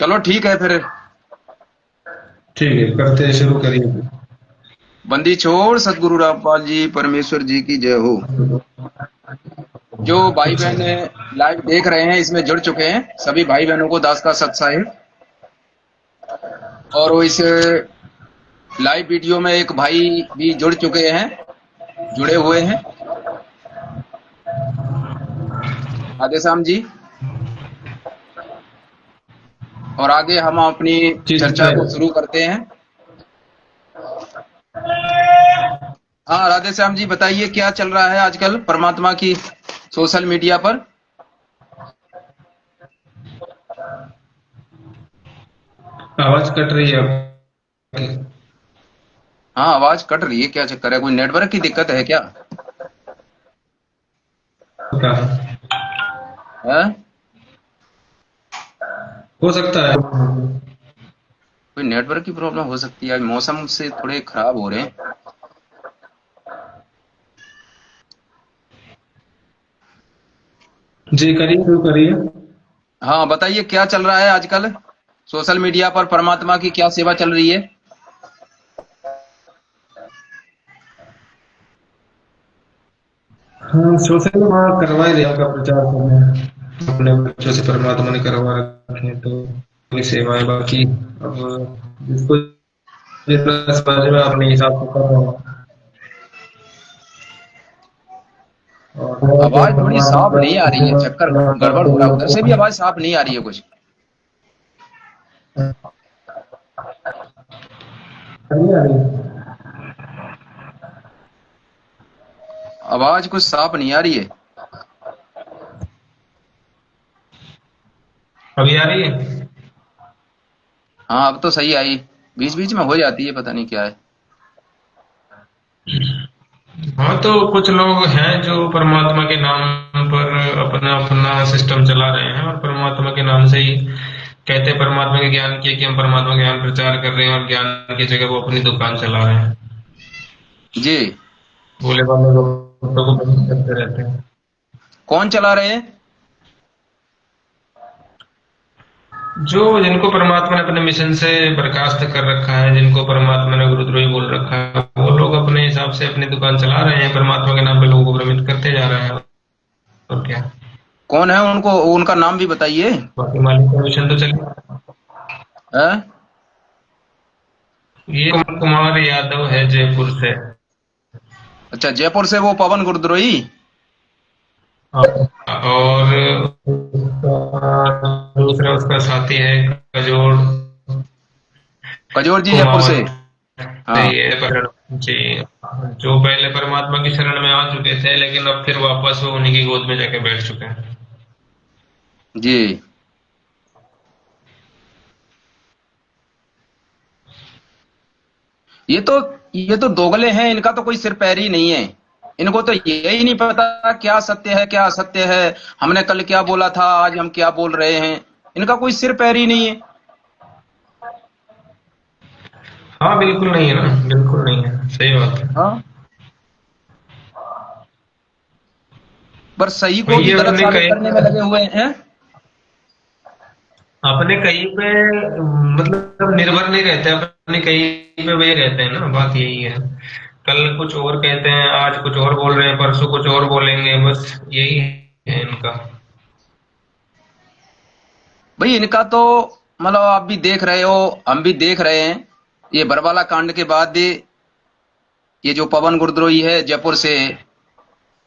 चलो ठीक है फिर। ठीक है, करते हैं, शुरू करिए। बंदी छोड़ सतगुरु रामपाल जी परमेश्वर जी की जय हो। जो भाई अच्छा। बहन लाइव देख रहे हैं इसमें जुड़ चुके हैं सभी भाई बहनों को दास का सत साहिब। और वो इस लाइव वीडियो में एक भाई भी जुड़ चुके हैं, जुड़े हुए हैं। राधे श्याम जी। और आगे हम अपनी जी चर्चा सुनते को हैं। शुरू करते हैं। हाँ राधे श्याम जी, बताइए क्या चल रहा है आजकल परमात्मा की सोशल मीडिया पर। आवाज कट रही है आपकी। हाँ आवाज कट रही है, क्या चक्कर है? कोई नेटवर्क की दिक्कत है क्या? क्या है? है? हो सकता है। कोई नेटवर्क की प्रॉब्लम हो सकती है, आज मौसम से थोड़े खराब हो रहे हैं। जी करिए, शुरू करिए। हाँ बताइए क्या चल रहा है आजकल सोशल मीडिया पर, परमात्मा की क्या सेवा चल रही है? हाँ, सोशल मीडिया करवा ही दिया का प्रचार करने अपने बच्चों से परमात्मा ने करवा रखे हैं, तो कोई सेवाएं बाकी अब जिसको जितना समझ में अपने हिसाब से कर रहे हैं। और जो आवाज थोड़ी साफ परमात्मा नहीं आ रही है, चक्कर गड़बड़ हो रहा है, उधर से भी आवाज साफ नहीं आ रही है कुछ। आवाज कुछ साफ नहीं आ रही है। अभी आ रही है। हाँ अब तो सही आई, बीच बीच में हो जाती है, पता नहीं क्या है। हाँ, तो कुछ लोग हैं जो परमात्मा के नाम पर अपना अपना सिस्टम चला रहे हैं और परमात्मा के नाम से ही कहते हैं परमात्मा के ज्ञान किए कि हम परमात्मा के ज्ञान प्रचार कर रहे हैं, और ज्ञान की जगह वो अपनी दुकान चला रहे हैं। जी। भोले बाबा भक्तों को बंद करते रहते हैं। कौन चला रहे हैं? जो जिनको परमात्मा ने अपने मिशन से बर्खास्त कर रखा है, जिनको परमात्मा ने गुरुद्रोही बोल रखा है, वो लोग अपने हिसाब से अपनी दुकान चला रहे हैं, परमात्मा के नाम पे लोगों को भ्रमित करते जा रहे हैं। और क्या। कौन है उनको, उनका नाम भी बताइए। बाकी मालिक का मिशन तो चल। है? ये कुमार यादव है, जयपुर से। अच्छा जयपुर से वो पवन गुरद्रोही। और दूसरा उसका साथी है कजोड़ कजोर जी जयपुर से। कुमार। हाँ। सही है जी। जो पहले परमात्मा की शरण में आ चुके थे, लेकिन अब फिर वापस वो उन्हीं की गोद में जाके बैठ चुके हैं। जी। ये तो ये तो दोगले हैं, इनका तो कोई सिर पैर ही नहीं है। इनको तो यही नहीं पता क्या सत्य है क्या असत्य है। हमने कल क्या बोला था, आज हम क्या बोल रहे हैं। इनका कोई सिर पैर ही नहीं है। हाँ बिल्कुल नहीं है ना, बिल्कुल नहीं है, सही बात है। हाँ। पर सही को भी भैया गलत अपने साबित कहीं करने में लगे हुए हैं। अपने कहीं पे मतलब निर्भर नहीं रहते, अपने कहीं पे वही रहते हैं ना, बात यही है। कल कुछ और कहते हैं, आज कुछ और बोल रहे हैं, परसों कुछ और बोलेंगे, बस यही है इनका। भाई इनका तो मतलब आप भी देख रहे हो, हम भी देख रहे हैं। ये बरवाला कांड के बाद ये जो पवन गुरद्रोही है जयपुर से,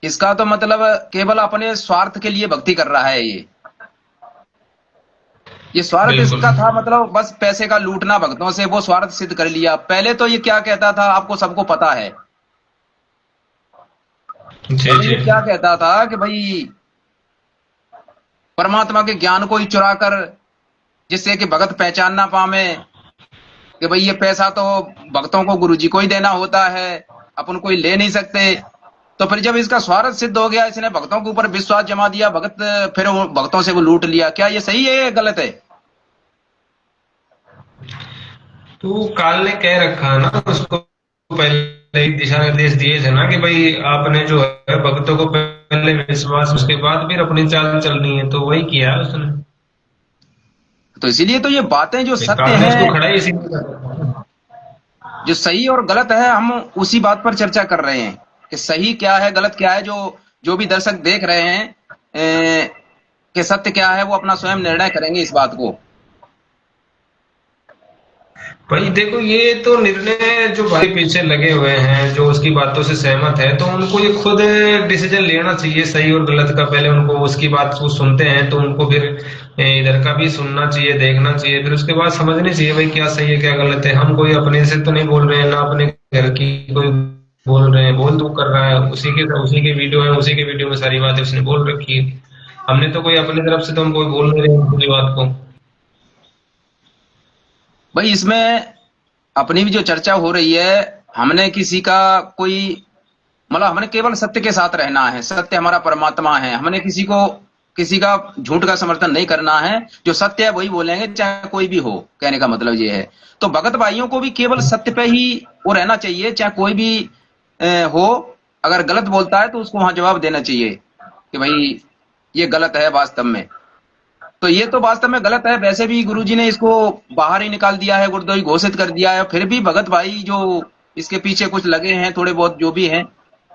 इसका तो मतलब केवल अपने स्वार्थ के लिए भक्ति कर रहा है ये स्वार्थ बिल्कुल। इसका था, मतलब बस पैसे का लूटना भक्तों से, वो स्वार्थ सिद्ध कर लिया। पहले तो ये क्या कहता था आपको सबको पता है। जी पहले जी। ये क्या कहता था कि भाई परमात्मा के ज्ञान को ही चुरा कर, जिससे कि भगत पहचान ना पावे, कि भाई ये पैसा तो भक्तों को गुरु जी को ही देना होता है, अपन कोई ले नहीं सकते। तो फिर जब इसका स्वार्थ सिद्ध हो गया, इसने भक्तों के ऊपर विश्वास जमा दिया, भगत फिर भक्तों से वो लूट लिया। क्या ये सही है या गलत है? तो काल ने कह रखा है ना उसको, पहले ही दिशा निर्देश दिए थे ना कि भाई आपने जो है भक्तों को पहले विश्वास, उसके बाद फिर अपनी चाल चलनी है, तो वही किया है उसने। तो इसीलिए तो ये बातें जो सत्य कांग्रेस को हैं, खड़ा ही इसी में कर रखा है। जो सही और गलत है, हम उसी बात पर चर्चा कर रहे हैं कि सही क्या है, गलत क्या है। जो जो भी दर्शक देख रहे हैं कि सत्य क्या है, वो अपना स्वयं निर्णय करेंगे इस बात को। भाई देखो, ये तो निर्णय जो भाई पीछे लगे हुए हैं, जो उसकी बातों से सहमत है, तो उनको ये खुद डिसीजन लेना चाहिए सही और गलत का। पहले उनको उसकी बात को सुनते हैं तो उनको फिर इधर का भी सुनना चाहिए, देखना चाहिए, फिर उसके बाद समझनी चाहिए भाई क्या सही है क्या गलत है। हम कोई अपने से तो नहीं बोल रहे हैं, ना अपने घर की कोई बोल रहे हैं, बोल तो कर रहा है उसी के वीडियो है, उसी के वीडियो में सारी बातें उसने बोल रखी है। हमने तो कोई अपनी तरफ से तो हम कोई बोल नहीं रहे हैं पूरी बात को। भाई इसमें अपनी भी जो चर्चा हो रही है, हमने किसी का कोई मतलब, हमने केवल सत्य के साथ रहना है। सत्य हमारा परमात्मा है। हमने किसी का झूठ का समर्थन नहीं करना है। जो सत्य है वही बोलेंगे, चाहे कोई भी हो। कहने का मतलब ये है। तो भगत भाइयों को भी केवल सत्य पे ही वो रहना चाहिए, चाहे कोई भी हो। अगर गलत बोलता है तो उसको वहां जवाब देना चाहिए कि भाई ये गलत है वास्तव में। तो ये तो वास्तव में गलत है। वैसे भी गुरुजी ने इसको बाहर ही निकाल दिया है, गुरुद्रोही घोषित कर दिया है। फिर भी भगत भाई जो इसके पीछे कुछ लगे हैं, थोड़े बहुत जो भी हैं,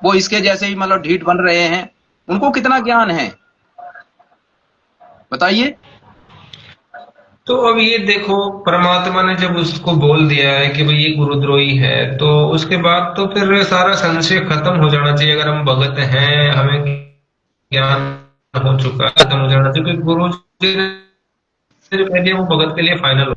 वो इसके जैसे ही मतलब ढीठ बन रहे हैं। उनको कितना ज्ञान है बताइए। तो अब ये देखो, परमात्मा ने जब उसको बोल दिया है कि भाई ये गुरुद्रोही है, तो उसके बाद तो फिर सारा संशय खत्म हो जाना चाहिए। अगर हम भगत हैं, हमें ज्ञान हो चुका है, खत्म हो जाना चाहिए, क्योंकि गुरु जी ने जो कह दिया वो भगत के लिए फाइनल हो।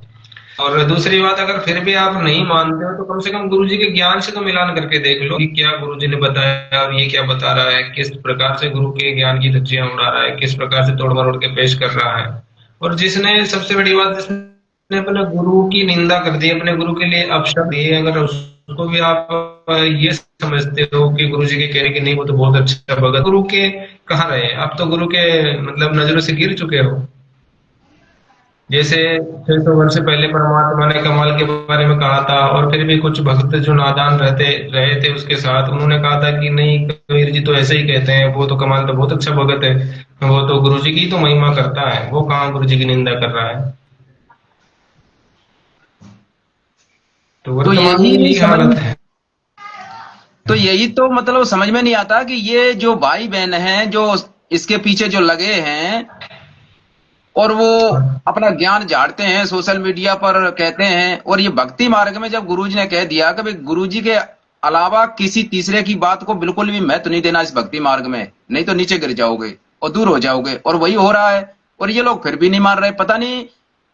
और दूसरी बात, अगर फिर भी आप नहीं मानते हो तो कम से कम गुरु जी के ज्ञान से तो मिलान करके देख लो कि क्या गुरु जी ने बताया और ये क्या बता रहा है, किस प्रकार से गुरु के ज्ञान की धज्जियां उड़ा रहा है, किस प्रकार से तोड़ मरोड़ के पेश कर रहा है। और जिसने सबसे बड़ी बात, जिसने अपने गुरु की निंदा कर दी, अपने गुरु के लिए अपशब्द दिए, अगर उसको भी आप ये समझते हो कि गुरु जी के कहने की नहीं वो तो बहुत अच्छा भगत, गुरु के कहाँ रहे आप? तो गुरु के मतलब नजरों से गिर चुके हो। जैसे 600 वर्ष पहले परमात्मा ने कमाल के बारे में कहा था, और फिर भी कुछ भक्त जो नादान रहते रहे थे उसके साथ, उन्होंने कहा था कि नहीं, कबीर जी तो ऐसे ही कहते हैं, वो तो कमाल तो बहुत अच्छा भगत है, वो तो गुरु जी की तो महिमा करता है, वो कहाँ गुरु जी की निंदा कर रहा है। तो तो वर्तमान में यही नहीं यही समझ में हालत है। तो यही तो मतलब समझ में नहीं आता कि ये जो भाई बहन हैं, जो इसके पीछे जो लगे हैं, और वो अपना ज्ञान झाड़ते हैं सोशल मीडिया पर, कहते हैं। और ये भक्ति मार्ग में जब गुरुजी ने कह दिया कि भाई गुरुजी के अलावा किसी तीसरे की बात को बिल्कुल भी महत्व नहीं देना इस भक्ति मार्ग में, नहीं तो नीचे गिर जाओगे और दूर हो जाओगे। और वही हो रहा है। और ये लोग फिर भी नहीं मान रहे। पता नहीं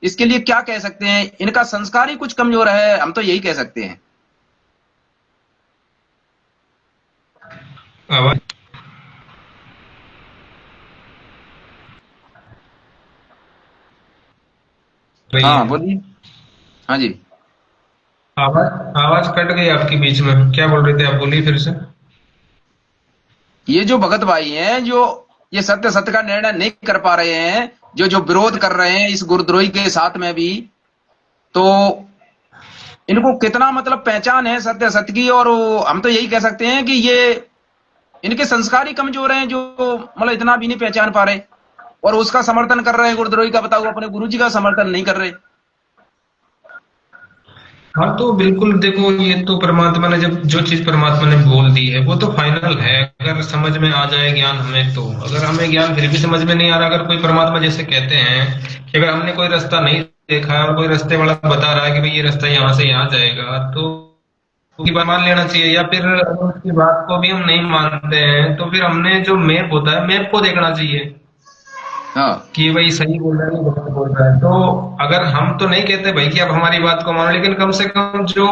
इसके लिए क्या कह सकते हैं। इनका संस्कार ही कुछ कमजोर है, हम तो यही कह सकते हैं। आवाज रही हाँ है। बोलिए। हाँ जी। आवाज आवाज कट गई आपकी बीच में, क्या बोल रहे थे आप? बोलिए फिर से। ये जो भगत भाई हैं, जो ये सत्य सत्य का निर्णय नहीं कर पा रहे हैं, जो जो विरोध कर रहे हैं इस गुरुद्रोही के साथ में भी, तो इनको कितना मतलब पहचान है सत्य सत्य की। और हम तो यही कह सकते हैं कि ये इनके संस्कार ही कमजोर हैं, जो मतलब इतना भी नहीं पहचान पा रहे और उसका समर्थन कर रहे हैं गुरुद्रोही का। बताओ, अपने गुरु जी का समर्थन नहीं कर रहे। हाँ तो बिल्कुल देखो, ये तो परमात्मा ने जब जो चीज परमात्मा ने बोल दी है वो तो फाइनल है। अगर समझ में आ जाए ज्ञान हमें, तो अगर हमें ज्ञान फिर भी समझ में नहीं आ रहा, अगर कोई परमात्मा जैसे कहते हैं कि अगर हमने कोई रास्ता नहीं देखा है और कोई रास्ते वाला बता रहा है कि भाई ये रास्ता यहाँ से यहाँ जाएगा, तो उसकी बात मान लेना चाहिए। या फिर अगर उसकी बात को भी हम नहीं मानते हैं तो फिर हमने जो मैप होता है, मैप को देखना चाहिए हाँ कि भाई सही बोल रहा है या गलत बोल रहा है। तो अगर हम तो नहीं कहते भाई कि अब हमारी बात को मानो, लेकिन कम से कम जो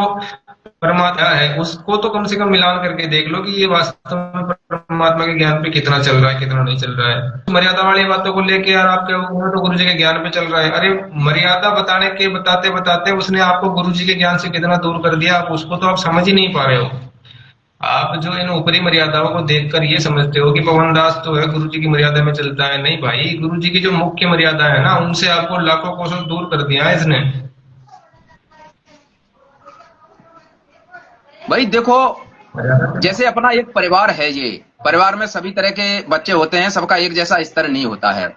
परमात्मा है उसको तो कम से कम मिलान करके देख लो कि ये वास्तव में परमात्मा के ज्ञान पे कितना चल रहा है, कितना नहीं चल रहा है। मर्यादा वाली बातों को लेके यार आप क्या, वो तो गुरु जी के ज्ञान पे चल रहा है। अरे मर्यादा बताने के बताते बताते उसने आपको गुरु जी के ज्ञान से कितना दूर कर दिया, आप उसको तो आप समझ ही नहीं पा रहे हो। आप जो इन ऊपरी मर्यादाओं को देखकर ये समझते हो कि पवन दास तो है गुरु जी की मर्यादा में चलता है। नहीं भाई, गुरु जी की जो मुख्य मर्यादा है ना, उनसे आपको लाखों कोसों दूर कर दिया है इसने। भाई देखो, मर्यादा जैसे अपना एक परिवार है, ये परिवार में सभी तरह के बच्चे होते हैं, सबका एक जैसा स्तर नहीं होता है।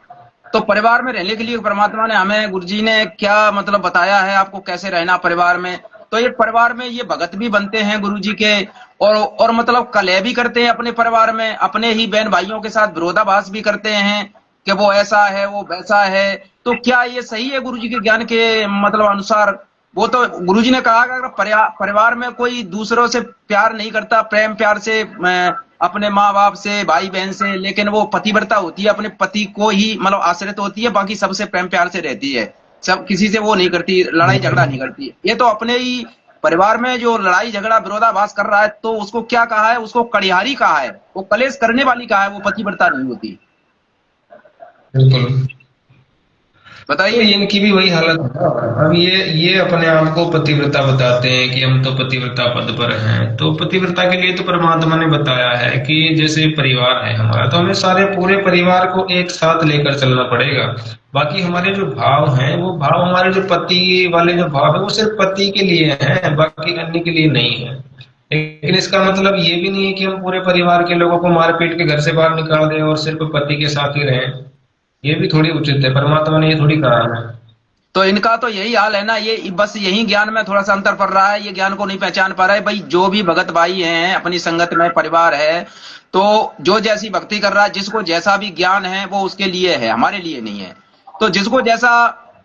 तो परिवार में रहने के लिए परमात्मा ने हमें, गुरुजी ने क्या मतलब बताया है आपको कैसे रहना परिवार में? तो ये परिवार में ये भगत भी बनते हैं गुरुजी के, और मतलब कलह भी करते हैं अपने परिवार में, अपने ही बहन भाइयों के साथ विरोधाभास भी करते हैं कि वो ऐसा है वो वैसा है। तो क्या ये सही है गुरुजी के ज्ञान के मतलब अनुसार? वो तो गुरुजी ने कहा कि अगर परिवार में कोई दूसरों से प्यार नहीं करता, प्रेम प्यार से अपने माँ बाप से, भाई बहन से, लेकिन वो पतिव्रता होती है, अपने पति को ही मतलब आश्रित होती है, बाकी सबसे प्रेम प्यार से रहती है, सब किसी से वो नहीं करती, लड़ाई झगड़ा नहीं करती। ये तो अपने ही परिवार में जो लड़ाई झगड़ा विरोधाभास कर रहा है, तो उसको क्या कहा है? उसको कड़िहारी कहा है, वो कलेश करने वाली कहा है, वो पतिव्रता नहीं होती। बिल्कुल। तो बताइए। इनकी भी वही हालत है ना। अब ये अपने आप को पतिव्रता बताते हैं कि हम तो पतिव्रता पद पर हैं। तो पतिव्रता के लिए तो परमात्मा ने बताया है कि जैसे परिवार है हमारा, तो हमें सारे पूरे परिवार को एक साथ लेकर चलना पड़ेगा। बाकी हमारे जो भाव हैं, वो भाव हमारे जो पति वाले जो भाव है, वो सिर्फ पति के लिए हैं, बाकी अन्य के लिए नहीं है। लेकिन इसका मतलब ये भी नहीं है कि हम पूरे परिवार के लोगों को मार पीट के घर से बाहर निकाल दें और सिर्फ पति के साथ ही रहें। ये भी थोड़ी उचित है, परमात्मा ने ये थोड़ी कहा है। तो इनका तो यही हाल है ना, ये बस यही ज्ञान में थोड़ा सा अंतर पड़ रहा है, ये ज्ञान को नहीं पहचान पा रहा है। भाई जो भी भगत भाई हैं, अपनी संगत में परिवार है, तो जो जैसी भक्ति कर रहा है, जिसको जैसा भी ज्ञान है, वो उसके लिए है, हमारे लिए नहीं है। तो जिसको जैसा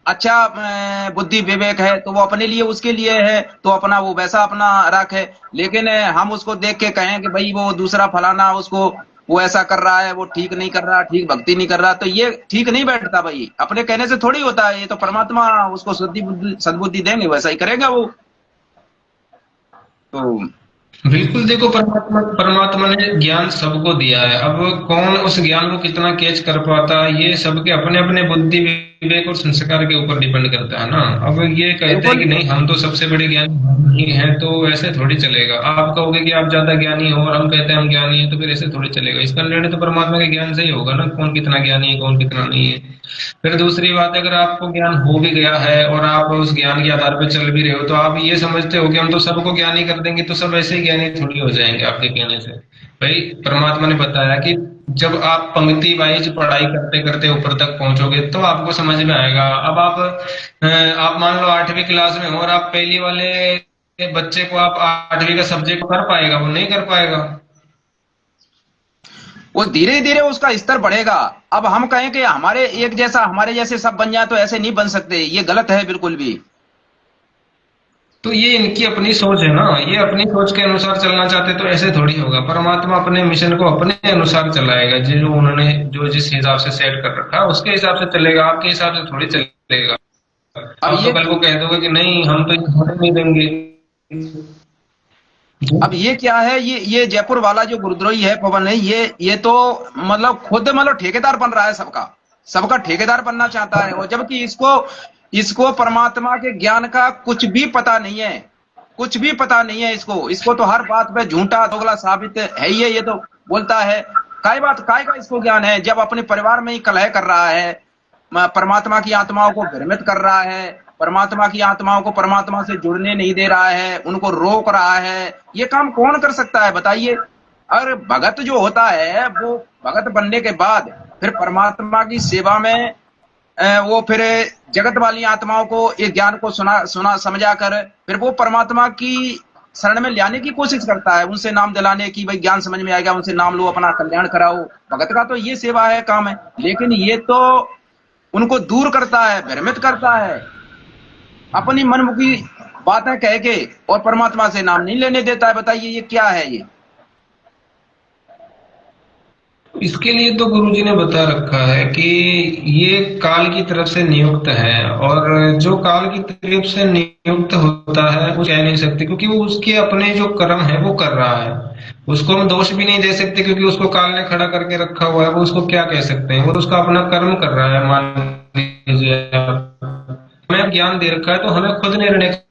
अच्छा बुद्धि विवेक है, तो वो अपने लिए उसके लिए है, तो अपना वो वैसा अपना रखे। लेकिन हम उसको देख के कहें कि भाई वो दूसरा फलाना उसको वो ऐसा कर रहा है, वो ठीक नहीं कर रहा, ठीक भक्ति नहीं कर रहा, तो ये ठीक नहीं बैठता भाई। अपने कहने से थोड़ी होता है, ये तो परमात्मा उसको सद्बुद्धि देंगे, वैसा ही करेगा वो। तो बिल्कुल। देखो, परमात्मा परमात्मा ने ज्ञान सबको दिया है। अब कौन उस ज्ञान को कितना कैच कर पाता है, ये सबके अपने अपने बुद्धि विवेक और संस्कार के ऊपर डिपेंड करता है ना। अब ये कहते हैं बिल्कुल। कि नहीं हम तो सबसे बड़े ज्ञानी हम ही हैं, तो ऐसे थोड़ी चलेगा। आप कहोगे कि आप ज्यादा ज्ञानी हो और हम कहते हैं हम ज्ञानी हैं, तो फिर ऐसे थोड़ी चलेगा। इसका निर्णय तो परमात्मा के ज्ञान से ही होगा ना, कौन कितना ज्ञानी है कौन कितना नहीं है। फिर दूसरी बात, अगर आपको ज्ञान हो भी गया है और आप उस ज्ञान के आधार पर चल भी रहे हो, तो आप ये समझते हो कि हम तो सबको ज्ञानी कर देंगे, तो सब ऐसे ही ज्ञानी थोड़ी हो जाएंगे आपके कहने से। भाई, परमात्मा ने बताया कि जब आप पंक्ति वाइज पढ़ाई करते करते ऊपर तक पहुंचोगे, तो आपको समझ में आएगा। अब आप मान लो 8वीं क्लास में हो और आप पहली वाले बच्चे को आप 8वीं का सब्जेक्ट कर पाएगा? वो नहीं कर पाएगा। वो धीरे धीरे उसका स्तर बढ़ेगा। अब हम कहें कि हमारे एक जैसा, हमारे जैसे सब बन जाए, तो ऐसे नहीं बन सकते, ये गलत है बिल्कुल भी। तो ये इनकी अपनी सोच है ना, ये अपनी सोच के अनुसार चलना चाहते, तो ऐसे थोड़ी होगा। परमात्मा अपने मिशन को अपने अनुसार चलाएगा, जो उन्होंने जो जिस हिसाब से सेट कर रखा है उसके हिसाब से चलेगा, आपके हिसाब से थोड़ी चलेगा। अब आप तो ये कल को कह दोगे कि नहीं हम तो ये होने नहीं देंगे। अब ये क्या है, ये जयपुर वाला जो गुरुद्रोही है पवन है, ये तो मतलब खुद मतलब ठेकेदार बन रहा है, सबका सबका ठेकेदार बनना चाहता है। और जबकि इसको इसको परमात्मा के ज्ञान का कुछ भी पता नहीं है, कुछ भी पता नहीं है इसको। इसको तो हर बात पे झूठा दोगला साबित है ही है, ये तो बोलता है। काय का इसको ज्ञान है, जब अपने परिवार में ही कलह कर रहा है, परमात्मा की आत्माओं को भ्रमित कर रहा है, परमात्मा की आत्माओं को परमात्मा से जुड़ने नहीं दे रहा है, उनको रोक रहा है। ये काम कौन कर सकता है बताइए? अगर भगत जो होता है, वो भगत बनने के बाद फिर परमात्मा की सेवा में वो फिर जगत वाली आत्माओं को एक ज्ञान को सुना समझा कर फिर वो परमात्मा की शरण में लाने की कोशिश करता है, उनसे नाम दिलाने की, भाई ज्ञान समझ में आएगा, उनसे नाम लो, अपना कल्याण कराओ। भगत का तो ये सेवा है, काम है। लेकिन ये तो उनको दूर करता है, भ्रमित करता है, अपनी मनमुखी बातें कह के, और परमात्मा से नाम नहीं लेने देता है। बताइए ये क्या है ये? इसके लिए तो गुरुजी ने बता रखा है कि ये काल की तरफ से नियुक्त है, और जो काल की तरफ से नियुक्त होता है वो कह नहीं सकते, क्योंकि वो उसके अपने जो कर्म है वो कर रहा है। उसको हम दोष भी नहीं दे सकते, क्योंकि उसको काल ने खड़ा करके रखा हुआ है। वो उसको क्या कह सकते हैं, वो तो उसका अपना कर्म कर रहा है। मान लीजिए हमें ज्ञान दे रखा है, तो हमें खुद निर्णय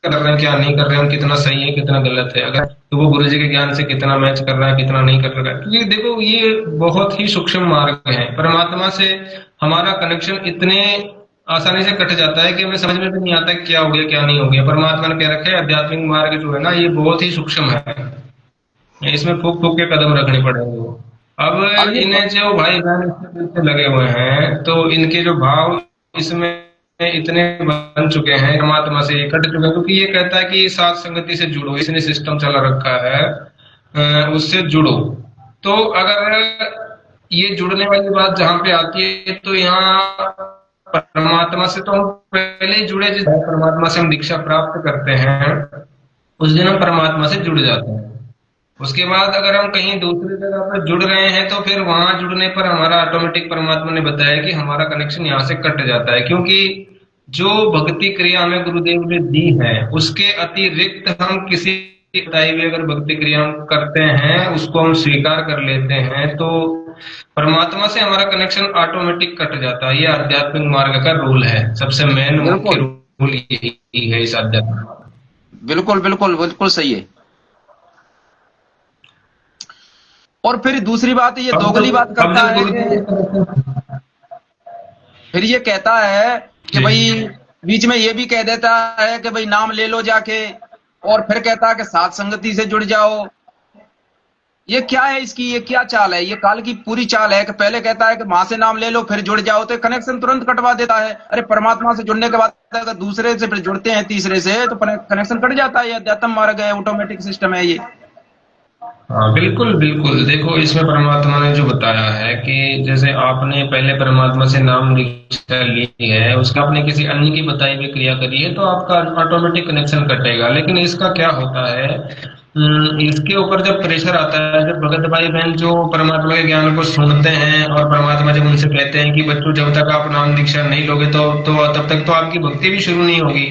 कर रहे हैं क्या नहीं कर रहे हैं, हम कितना सही है कितना गलत है, अगर तो वो गुरु जी के ज्ञान से कितना मैच कर रहा है कितना नहीं कर रहा है। क्योंकि देखो, ये बहुत ही सूक्ष्म मार्ग है। परमात्मा से हमारा कनेक्शन इतने आसानी से कट जाता है कि हमें समझ में भी नहीं आता क्या हो गया क्या नहीं हो गया। परमात्मा ने कह रखा है आध्यात्मिक मार्ग जो है ना, ये बहुत ही सूक्ष्म है, इसमें फूक फूक के कदम रखने पड़ेंगे। अब अब ये इन्हें जो भाई बहन इसके पीछे लगे हुए हैं, तो इनके जो भाव इसमें इतने बन चुके हैं, परमात्मा से ये कट चुके हैं, क्योंकि ये कहता है कि सात संगति से जुड़ो, इसने सिस्टम चला रखा है, उससे जुड़ो। तो अगर ये जुड़ने वाली बात जहां पे आती है, तो यहाँ परमात्मा से तो हम पहले ही जुड़े, जिस परमात्मा से हम दीक्षा प्राप्त करते हैं उस दिन हम परमात्मा से जुड़ जाते हैं। उसके बाद अगर हम कहीं दूसरी जगह पर जुड़ रहे हैं, तो फिर वहां जुड़ने पर हमारा ऑटोमेटिक, परमात्मा ने बताया कि हमारा कनेक्शन यहाँ से कट जाता है, क्योंकि जो भक्ति क्रिया हमें गुरुदेव ने दी है उसके अतिरिक्त हम किसी बताई हुई अगर भक्ति क्रिया हम करते हैं, उसको हम स्वीकार कर लेते हैं, तो परमात्मा से हमारा कनेक्शन ऑटोमेटिक कट जाता है। ये आध्यात्मिक मार्ग का रूल है, सबसे मेन मुख्य बिल्कुल रूल यही है इस आध्यात्मिक। बिल्कुल बिल्कुल बिल्कुल सही है। और फिर दूसरी बात ये दोगली बात अब करता जब है कि गुरुदेव, फिर ये कहता है कि जी, भाई बीच में ये भी कह देता है कि भाई नाम ले लो जाके, और फिर कहता है कि सात संगति से जुड़ जाओ। ये क्या है इसकी, ये क्या चाल है, ये काल की पूरी चाल है कि पहले कहता है कि वहां से नाम ले लो फिर जुड़ जाओ, तो कनेक्शन तुरंत कटवा देता है। अरे परमात्मा से जुड़ने के बाद अगर दूसरे से फिर जुड़ते हैं तीसरे से, तो कनेक्शन कट जाता है। ये अध्यात्म मार्ग है, ऑटोमेटिक सिस्टम है ये। हाँ बिल्कुल बिल्कुल। देखो इसमें परमात्मा ने जो बताया है कि जैसे आपने पहले परमात्मा से नाम दीक्षा ली है, उसका आपने किसी अन्य की बताई हुई क्रिया करी है, तो आपका ऑटोमेटिक कनेक्शन कटेगा। लेकिन इसका क्या होता है, इसके ऊपर जब प्रेशर आता है, जब भगत भाई बहन जो परमात्मा के ज्ञान को सुनते हैं और परमात्मा जब उनसे कहते हैं कि बच्चों जब तक आप नाम दीक्षा नहीं लोगे तो तब तक तो आपकी भक्ति भी शुरू नहीं होगी,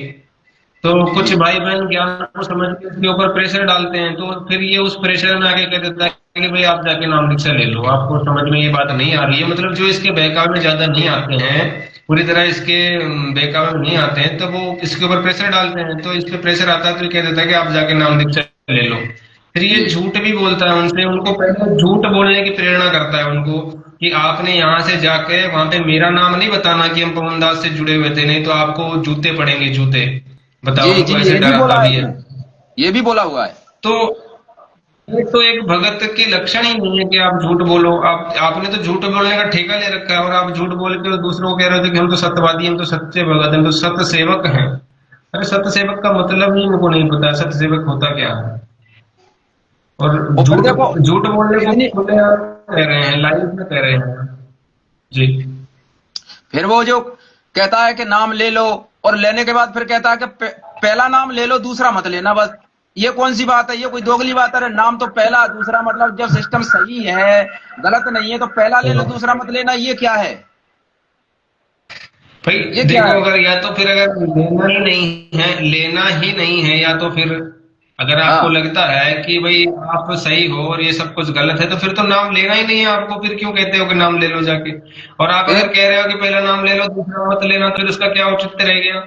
तो कुछ भाई बहन ज्ञान को समझ के इसके ऊपर प्रेशर डालते हैं, तो फिर ये उस प्रेशर में आके कह देता है कि भाई आप जाके नाम दीक्षा ले लो, आपको समझ में ये बात नहीं आ रही है। मतलब जो इसके बहकावे में ज्यादा नहीं आते हैं, पूरी तरह इसके बहकावे में नहीं आते हैं, तो वो इसके ऊपर प्रेशर डालते हैं। तो इस पे प्रेशर आता है तो ये कह देता है कि आप जाके नाम दीक्षा ले लो। फिर ये जी झूठ भी बोलता है उनसे, उनको पहले झूठ बोलने की प्रेरणा करता है उनको, कि आपने यहाँ से जाके वहां पे मेरा नाम नहीं बताना कि हम पवनदास से जुड़े हुए थे, नहीं तो आपको जूते पड़ेंगे, जूते। बताओ, जी जी, उनको ऐसे ये भी बोला डराता है भी है। इसने, ये भी बोला हुआ है। तो ये तो एक भगत के लक्षण ही नहीं है कि आप झूठ बोलो। आपने तो झूठ बोलने का ठेका ले रखा है, और आप झूठ बोल के दूसरों को कह रहे हो कि हम तो सत्यवादी, हम तो सच्चे भगत, हम तो सत्य सेवक हैं। अरे सत्य सेवक का मतलब ही इनको नहीं पता, सत्य सेवक होता क्या है। और और फिर झूठ देखो झूठ बोलने को इतनी, खुले कह रहे हैं, लाइव में कह रहे हैं। जी, फिर वो जो कहता है कि नाम ले लो, और लेने के बाद फिर कहता है कि पहला नाम ले लो दूसरा मत लेना बस। ये कौन सी बात है, ये कोई दोगली बात है? नाम तो पहला दूसरा, मतलब जब सिस्टम सही है, गलत नहीं है, तो पहला ले लो दूसरा मत लेना, ये क्या है? भाई ये क्या देखो, है? अगर या तो फिर अगर लेना ही नहीं है, या तो फिर अगर आपको हाँ लगता है कि भाई आप सही हो और ये सब कुछ गलत है, तो फिर तो नाम लेना ही नहीं है आपको। फिर क्यों कहते हो कि नाम ले लो जाके? और आप फिर अगर कह रहे हो कि पहला नाम ले लो दूसरा मत लेना, तो फिर उसका क्या औचित्य रह गया?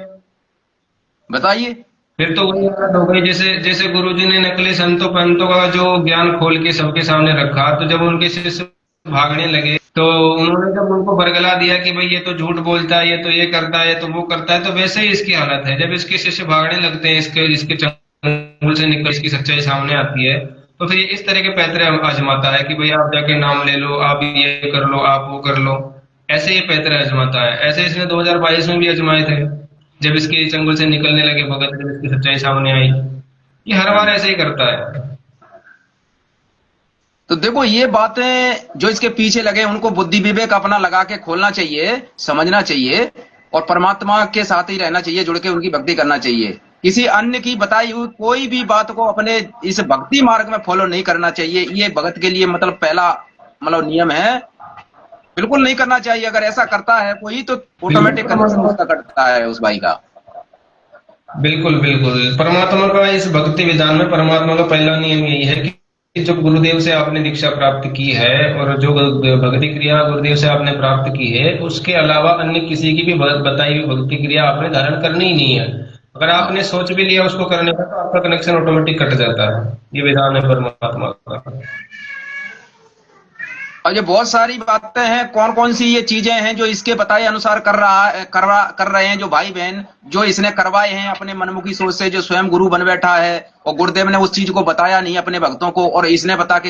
बताइए। फिर तो वही बात हो गई, जैसे जैसे गुरुजी ने नकली संतों पंतों का जो ज्ञान खोल के सबके सामने रखा, तो जब उनके शिष्य भागने लगे, तो उन्होंने जब उनको बरगला दिया कि भाई ये तो झूठ बोलता है, ये तो ये करता है, ये तो वो करता है, तो वैसे ही इसकी हालत है। जब इसके शिष्य भागने लगते हैं, इसके इसके चंगुल से निकल इसकी सच्चाई सामने आती है, तो फिर ये इस तरह के पैतरे आजमाता है कि भाई आप जाके नाम ले लो, आप ये कर लो, आप वो कर लो। ऐसे ये पैतरे आजमाता है। ऐसे इसने 2022 में भी आजमाए थे, जब इसके चंगुल से निकलने लगे भगत, जब इसकी सच्चाई सामने आई। ये हर बार ऐसे ही करता है। तो देखो ये बातें जो इसके पीछे लगे, उनको बुद्धि विवेक अपना लगा के खोलना चाहिए, समझना चाहिए, और परमात्मा के साथ ही रहना चाहिए, जुड़ के उनकी भक्ति करना चाहिए। किसी अन्य की बताई हुई कोई भी बात को अपने इस भक्ति मार्ग में फॉलो नहीं करना चाहिए। ये भगत के लिए मतलब पहला मतलब नियम है, बिल्कुल नहीं करना चाहिए। अगर ऐसा करता है कोई, तो ऑटोमेटिक कनेक्शन उसका कटता है उस भाई का। बिल्कुल बिल्कुल। परमात्मा का इस भक्ति विधान में परमात्मा का पहला नियम यही है कि जो गुरुदेव से आपने दीक्षा प्राप्त की है और जो भक्ति क्रिया गुरुदेव से आपने प्राप्त की है, उसके अलावा अन्य किसी की भी बताई हुई भक्ति क्रिया आपने धारण करनी ही नहीं है। अगर आपने हाँ, सोच भी लिया उसको करने का, तो आपका कनेक्शन ऑटोमेटिक कट जाता है। ये विधान है परमात्मा का। और ये बहुत सारी बातें हैं, कौन कौन सी ये चीजें हैं जो इसके बताए अनुसार कर रहे हैं जो भाई बहन, जो इसने करवाए हैं अपने मनमुखी सोच से, जो स्वयं गुरु बन बैठा है, और गुरुदेव ने उस चीज को बताया नहीं अपने भक्तों को, और इसने बता के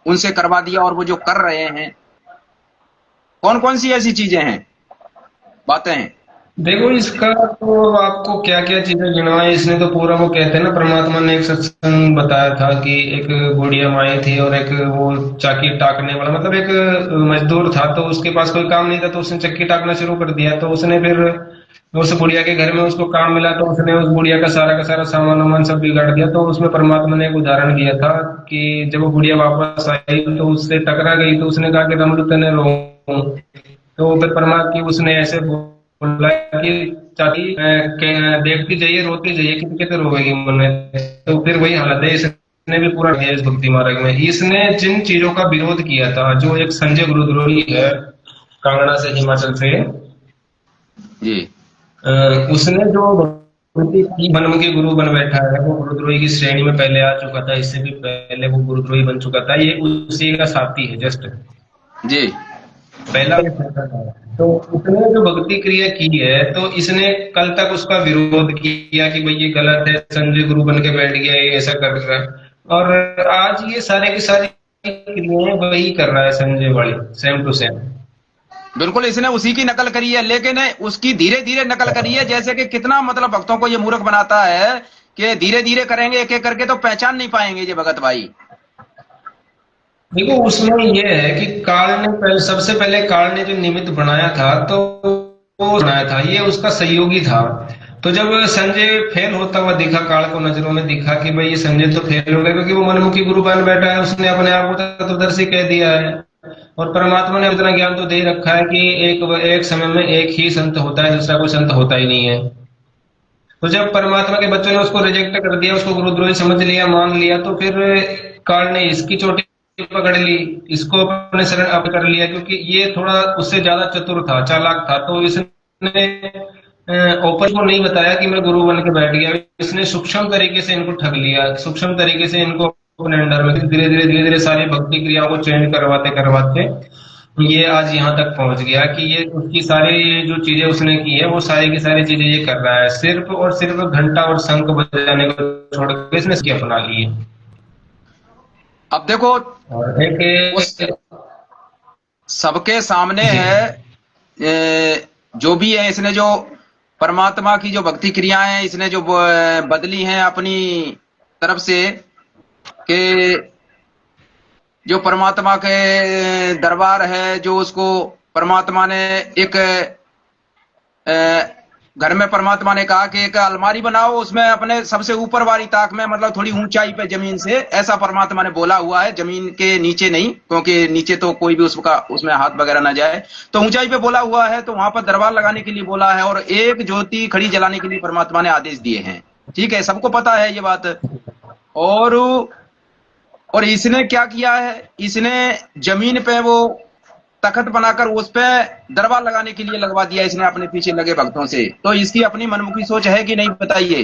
उनसे करवा दिया, और वो जो कर रहे हैं, कौन कौन सी ऐसी चीजें हैं, बातें हैं? देखो, इसका तो आपको क्या क्या चीजें गिनवाई इसने, तो पूरा वो कहते हैं ना, परमात्मा ने एक सत्संग बताया था कि एक बुढ़िया माई थी और एक वो चाकी टाकने वाला, मतलब एक मजदूर था, तो उसके पास कोई काम नहीं था, तो उसने चक्की टाकना शुरू कर दिया। तो उसने फिर उस बुढ़िया के घर में उसको काम मिला, तो उसने उस बुढ़िया का सारा सामान वामान सब बिगाड़ दिया। तो उसमें परमात्मा ने एक उदाहरण दिया था कि जब वो बुढ़िया वापस आई तो उससे टकरा गई, तो उसने कहा कि रमलू तने रो। तो फिर परमात्मा की उसने ऐसे बोला कि चाची देखती जाइए, रोती जाइए, कितने कितने रोएगी मन। तो फिर वही हालत है, इसने भी पूरा किया इस भक्ति मार्ग में। इसने जिन चीजों का विरोध किया था, जो एक संजय गुरुद्रोही है कांगड़ा से, हिमाचल से, जी। अ, उसने जो भक्ति की, बनमुखी गुरु बन बैठा है, वो गुरुद्रोही की श्रेणी में पहले आ चुका था, इससे भी पहले वो गुरुद्रोही बन चुका था। ये उसी का साथी है, जस्ट जी। पहला ये फैसला था। तो उसने जो भक्ति क्रिया की है, तो इसने कल तक उसका विरोध किया कि भाई ये गलत है, संजय गुरु बन के बैठ गया, ये ऐसा कर रहा है। और आज ये सारे की सारी क्रियाएं वही कर रहा है, संजय वाली, सेम टू सेम। बिल्कुल, इसने उसी की नकल करी है, लेकिन उसकी धीरे धीरे नकल करी है। जैसे कि कितना मतलब भक्तों को ये मूर्ख बनाता है कि धीरे धीरे करेंगे, एक एक करके तो पहचान नहीं पाएंगे ये भगत भाई। देखो, उसमें ये है कि काल ने सबसे पहले काल ने जो निमित्त बनाया था, तो वो बनाया था, ये उसका सहयोगी था। तो जब संजय फेल होता हुआ दिखा, काल को नजरों में दिखा कि भाई ये संजय तो फेल हो गया, क्योंकि वो मनमुखी गुरु बन बैठा है, उसने अपने आप को तत्वदर्शी कह दिया है। और परमात्मा ने इतना ज्ञान तो दे रखा है कि एक समय में एक ही संत होता है, दूसरा कोई संत होता ही नहीं है। तो जब परमात्मा के बच्चों ने उसको रिजेक्ट कर दिया, उसको गुरुद्रोही समझ लिया, मान लिया, तो फिर काल ने इसकी चोटी पकड़ ली, इसको अपने शरण अप कर लिया, क्योंकि ये थोड़ा उससे ज्यादा चतुर था, चालाक था। तो इसने ओपन को नहीं बताया कि मैं गुरु बन के बैठ गया, इसने सूक्ष्म तरीके से इनको ठग लिया, सूक्ष्म तरीके से इनको अपने अंडर में धीरे धीरे सारी भक्ति क्रियाओं को चेंज करवाते करवाते ये आज यहाँ तक पहुंच गया कि ये उसकी सारी जो चीजें उसने की है, वो सारी की सारी चीजें ये कर रहा है। सिर्फ और सिर्फ घंटा और शंख बजाने को छोड़ के इसने इसकी अपना ली है। अब देखो, और उस एक सबके सामने जी है, जो भी है, इसने जो परमात्मा की जो भक्ति क्रियाएं हैं, इसने जो बदली हैं अपनी तरफ से, कि जो परमात्मा के दरबार है, जो उसको परमात्मा ने एक घर में परमात्मा ने कहा कि एक अलमारी बनाओ, उसमें अपने सबसे ऊपर वाली ताक में, मतलब थोड़ी ऊंचाई पे जमीन से, ऐसा परमात्मा ने बोला हुआ है, जमीन के नीचे नहीं, क्योंकि नीचे तो कोई भी उसका उसमें हाथ वगैरह ना जाए, तो ऊंचाई पे बोला हुआ है। तो वहां पर दरबार लगाने के लिए बोला है, और एक ज्योति खड़ी जलाने के लिए परमात्मा ने आदेश दिए हैं। ठीक है, सबको पता है ये बात। और और इसने क्या किया है, इसने जमीन पे वो तखत बनाकर उस पे दरबार लगाने के लिए लगवा दिया इसने अपने पीछे लगे भक्तों से। तो इसकी अपनी मनमुखी सोच है कि नहीं, बताइए?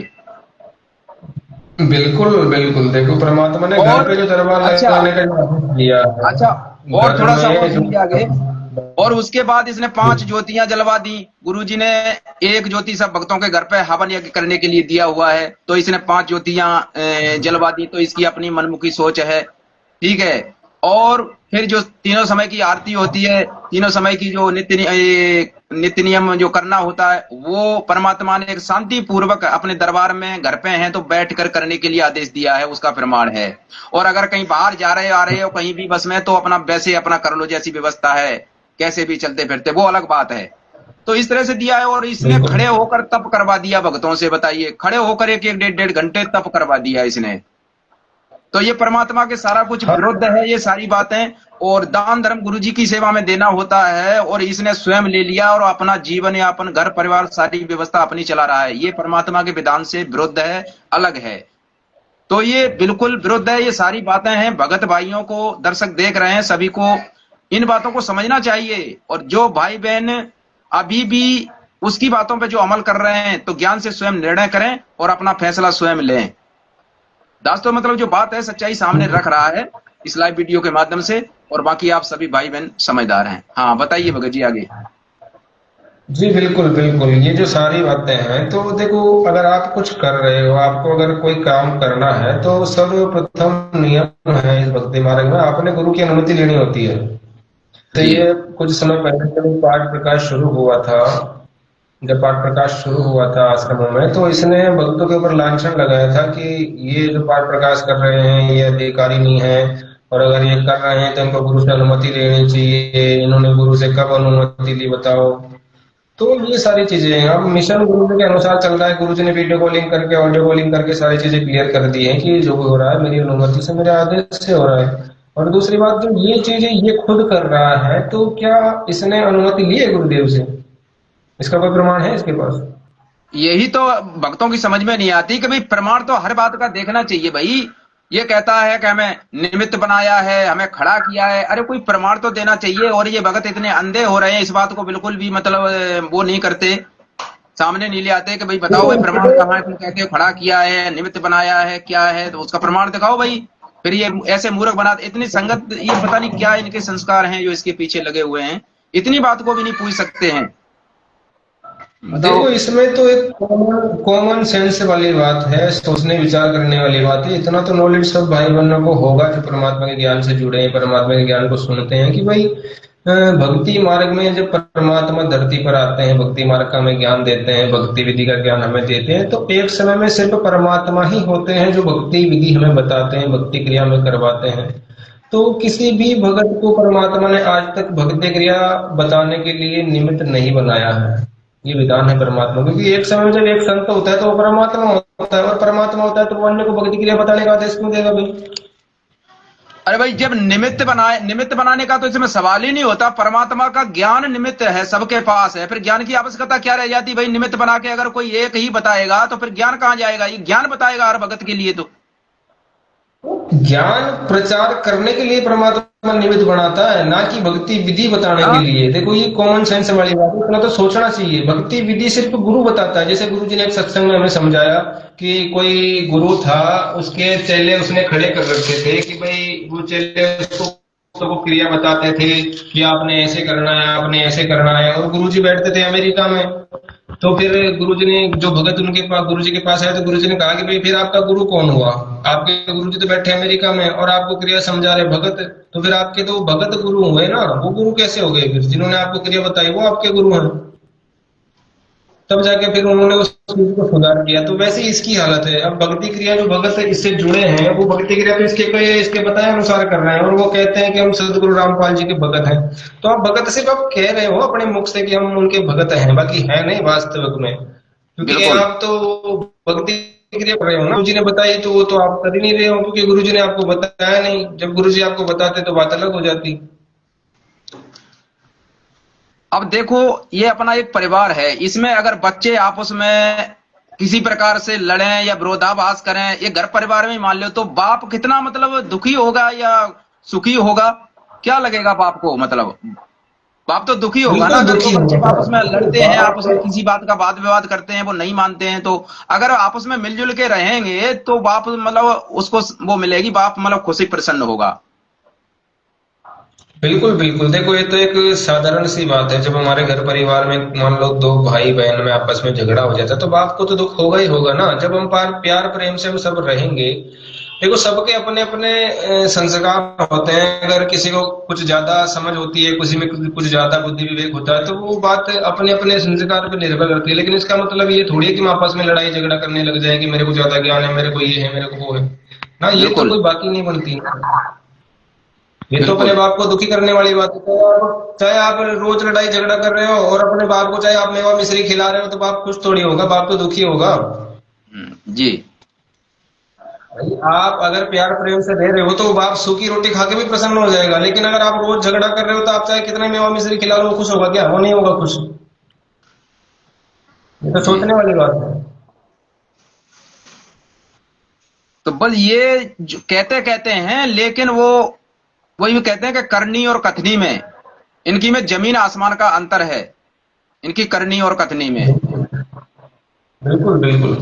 बिल्कुल बिल्कुल। देखो, परमात्मा ने घर और पे जो दरबार अच्छा, लगाने का आदेश दिया अच्छा, है, और घर थोड़ा सा और में सुनिए आगे। और उसके बाद इसने 5 ज्योतियां जलवा दी। गुरुजी ने एक ज्योति सब भक्तों के घर पे हवन यज्ञ करने के लिए दिया हुआ है, तो इसने 5 ज्योतियां जलवा दी। तो इसकी अपनी मनमुखी सोच है, ठीक है। और फिर जो तीनों समय की आरती होती है, तीनों समय की जो नित्य नियम जो करना होता है, वो परमात्मा ने एक शांति पूर्वक अपने दरबार में घर पे हैं तो बैठ कर करने के लिए आदेश दिया है, उसका प्रमाण है। और अगर कहीं बाहर जा रहे आ रहे हो कहीं भी बस में, तो अपना वैसे अपना कर लो, जैसी व्यवस्था है, कैसे भी चलते फिरते, वो अलग बात है। तो इस तरह से दिया है। और इसने बिल्कुल। खड़े होकर तप करवा दिया भक्तों से, बताइए, खड़े होकर एक एक डेढ़ डेढ़ घंटे तप करवा दिया इसने। तो ये परमात्मा के सारा कुछ हाँ, विरुद्ध है ये सारी बातें। और दान धर्म गुरुजी की सेवा में देना होता है, और इसने स्वयं ले लिया और अपना जीवन यापन, घर परिवार, सारी व्यवस्था अपनी चला रहा है। ये परमात्मा के विधान से विरुद्ध है, अलग है। तो ये बिल्कुल विरुद्ध है, ये सारी बातें हैं। भगत भाइयों को, दर्शक देख रहे हैं, सभी को इन बातों को समझना चाहिए। और जो भाई बहन अभी भी उसकी बातों पे जो अमल कर रहे हैं, तो ज्ञान से स्वयं निर्णय करें और अपना फैसला स्वयं लें। दोस्तों, मतलब जो बात है सच्चाई सामने रख रहा है इस लाइव वीडियो के माध्यम से, और बाकी आप सभी भाई बहन समझदार हैं। हाँ, बताइए भगत जी आगे। जी बिल्कुल बिल्कुल, ये जो सारी बातें हैं तो देखो, अगर आप कुछ कर रहे हो, आपको अगर कोई काम करना है तो सर्वप्रथम नियम है इस भक्ति मार्ग में, आपने गुरु की अनुमति लेनी होती है। तो जी ये कुछ समय पहले जब पाठ प्रकाश शुरू हुआ था, जब पाठ प्रकाश शुरू हुआ था आश्रमों में, तो इसने भक्तों के ऊपर लांछन लगाया था कि ये जो पाठ प्रकाश कर रहे हैं ये अधिकारी नहीं है, और अगर ये कर रहे हैं तो इनको गुरु से अनुमति लेनी चाहिए, इन्होंने गुरु से कब अनुमति ली बताओ। तो ये सारी चीजें हैं। अब मिशन गुरु जी के अनुसार चल रहा है, गुरु जी ने वीडियो कॉलिंग करके ऑडियो कॉलिंग करके सारी चीजें क्लियर कर दी है कि जो भी हो रहा है मेरी अनुमति से, मेरे आदेश से हो रहा है। और दूसरी बात, जो ये चीजें ये खुद कर रहा है, तो क्या इसने अनुमति ली है गुरुदेव से? इसका कोई प्रमाण है इसके पास? यही तो भक्तों की समझ में नहीं आती कि भाई प्रमाण तो हर बात का देखना चाहिए भाई। ये कहता है कि हमें निमित्त बनाया है, हमें खड़ा किया है, अरे कोई प्रमाण तो देना चाहिए। और ये भगत इतने अंधे हो रहे हैं, इस बात को बिल्कुल भी मतलब वो नहीं करते, सामने नहीं ले आते कि भाई बताओ भाई प्रमाण कहाँ है, तुम कहते हो खड़ा किया है, निमित्त बनाया है, क्या है, तो उसका प्रमाण दिखाओ भाई। फिर ये ऐसे मूर्ख बना इतनी संगत, ये पता नहीं क्या इनके संस्कार हैं जो इसके पीछे लगे हुए हैं, इतनी बात को भी नहीं पूछ सकते हैं, बताओ। देखो, इसमें तो एक कॉमन कॉमन सेंस वाली बात है, सोचने विचार करने वाली बात है। इतना तो नॉलेज सब भाई बहनों को होगा जो परमात्मा के ज्ञान से जुड़े हैं, परमात्मा के ज्ञान को सुनते हैं, कि भाई भक्ति मार्ग में जब परमात्मा धरती पर आते हैं, भक्ति मार्ग का हमें ज्ञान देते हैं, भक्ति विधि का ज्ञान हमें देते हैं, तो एक समय में सिर्फ परमात्मा ही होते हैं जो भक्ति विधि हमें बताते हैं, भक्ति क्रिया में करवाते हैं। तो किसी भी भगत को परमात्मा ने आज तक भक्ति क्रिया बताने के लिए निमित्त नहीं बनाया है। ये विधान है परमात्मा, क्योंकि एक समय में जब एक संत होता है तो वो परमात्मा होता है, और परमात्मा होता है तो वो अन्य को भक्ति क्रिया बताने का आदेश क्यों देगा भाई? अरे भाई जब निमित्त बनाने का तो इसमें सवाल ही नहीं होता, परमात्मा का ज्ञान निमित्त है, सबके पास है, फिर ज्ञान की आवश्यकता क्या रह जाती भाई? निमित्त बना के अगर कोई एक ही बताएगा तो फिर ज्ञान कहाँ जाएगा? ये ज्ञान बताएगा हर भगत के लिए तो। ज्ञान प्रचार करने के लिए परमात्मा निमित्त बनाता है, ना कि भक्ति विधि बताने के हाँ लिए। देखो, ये कॉमन सेंस वाली बात है, इतना तो सोचना चाहिए। भक्ति विधि सिर्फ गुरु बताता है। जैसे गुरु जी ने एक सत्संग में हमें समझाया कि कोई गुरु था, उसके चेले उसने खड़े कर रखे थे कि भाई वो चेले उसको तो वो क्रिया बताते थे कि आपने ऐसे करना है, आपने ऐसे करना है, और गुरु जी बैठते थे अमेरिका में। तो फिर गुरुजी ने, जो भगत उनके पास गुरुजी के पास आए, तो गुरुजी ने कहा कि भाई फिर आपका गुरु कौन हुआ? आपके गुरुजी तो बैठे अमेरिका में और आपको क्रिया समझा रहे भगत, तो फिर आपके तो भगत गुरु हुए ना, वो गुरु कैसे हो गए? फिर जिन्होंने आपको क्रिया बताई वो आपके गुरु हैं। तब जाके फिर उन्होंने उस चीज को सुधार किया। तो वैसे ही इसकी हालत है। अब भक्ति क्रिया जो भगत इससे जुड़े हैं, वो भक्ति क्रिया तो इसके बताए अनुसार कर रहे हैं, और वो कहते हैं कि हम सदगुरु रामपाल जी के भगत हैं। तो आप भगत सिर्फ आप कह रहे हो अपने मुख से कि हम उनके भगत हैं, बाकी है नहीं वास्तविक में, क्योंकि बिल्कुल। आप तो भक्ति क्रिया कर रहे हो ना, गुरु जी ने बताई तो वो तो आप कर ही नहीं रहे हो, क्योंकि गुरु जी ने आपको बताया नहीं। जब गुरु जी आपको बताते तो बात अलग हो जाती। अब देखो, ये अपना एक परिवार है, इसमें अगर बच्चे आपस में किसी प्रकार से लड़ें या विरोधाभास करें, ये घर परिवार में ही मान लो, तो बाप कितना मतलब दुखी होगा या सुखी होगा? क्या लगेगा बाप को? मतलब बाप तो दुखी होगा ना। बिल्कुल अगर दो दुखी बच्चे होगा। आपस में लड़ते हैं, आपस में बाप किसी बात का वाद विवाद करते हैं, वो नहीं मानते हैं, तो अगर आपस में मिलजुल के रहेंगे तो बाप मतलब उसको वो मिलेगी, बाप मतलब खुशी प्रसन्न होगा। बिल्कुल बिल्कुल, देखो ये तो एक साधारण सी बात है। जब हमारे घर परिवार में मान लो दो भाई बहन में आपस में झगड़ा हो जाता है, तो बाप को तो दुख होगा ही होगा ना। जब हम प्यार प्रेम से हम सब रहेंगे, देखो सबके अपने अपने संस्कार होते हैं। अगर किसी को कुछ ज्यादा समझ होती है, किसी में कुछ ज्यादा बुद्धि विवेक होता है, तो वो बात अपने अपने संस्कार पर निर्भर करती है। लेकिन इसका मतलब ये थोड़ी है कि हम आपस में लड़ाई झगड़ा करने लग जाए कि मेरे को ज्यादा ज्ञान है, मेरे को ये है, मेरे को वो है ना। ये तो बिल्कुल कोई बात ही नहीं बनती। ये तो अपने बिल्कुल। बाप को दुखी करने वाली बात है। चाहे आप रोज लड़ाई झगड़ा कर रहे हो और अपने बाप को चाहे आप मेवा मिश्री खिला रहे हो, तो बाप खुश थोड़ी होगा, बाप तो दुखी होगा। जी। भाई आप अगर प्यार प्रेम से रह रहे हो तो बाप सूखी रोटी खा के भी प्रसन्न हो जाएगा। लेकिन अगर आप रोज झगड़ा कर रहे हो, तो आप चाहे कितना मेवा मिश्री खिला लो, वो खुश होगा क्या? वो नहीं होगा खुश। ये तो जी। सोचने वाली बात है। तो बस ये जो कहते कहते हैं, लेकिन वो वही कहते हैं कि करनी और कथनी में, इनकी में जमीन आसमान का अंतर है, इनकी करनी और कथनी में। बिल्कुल बिल्कुल।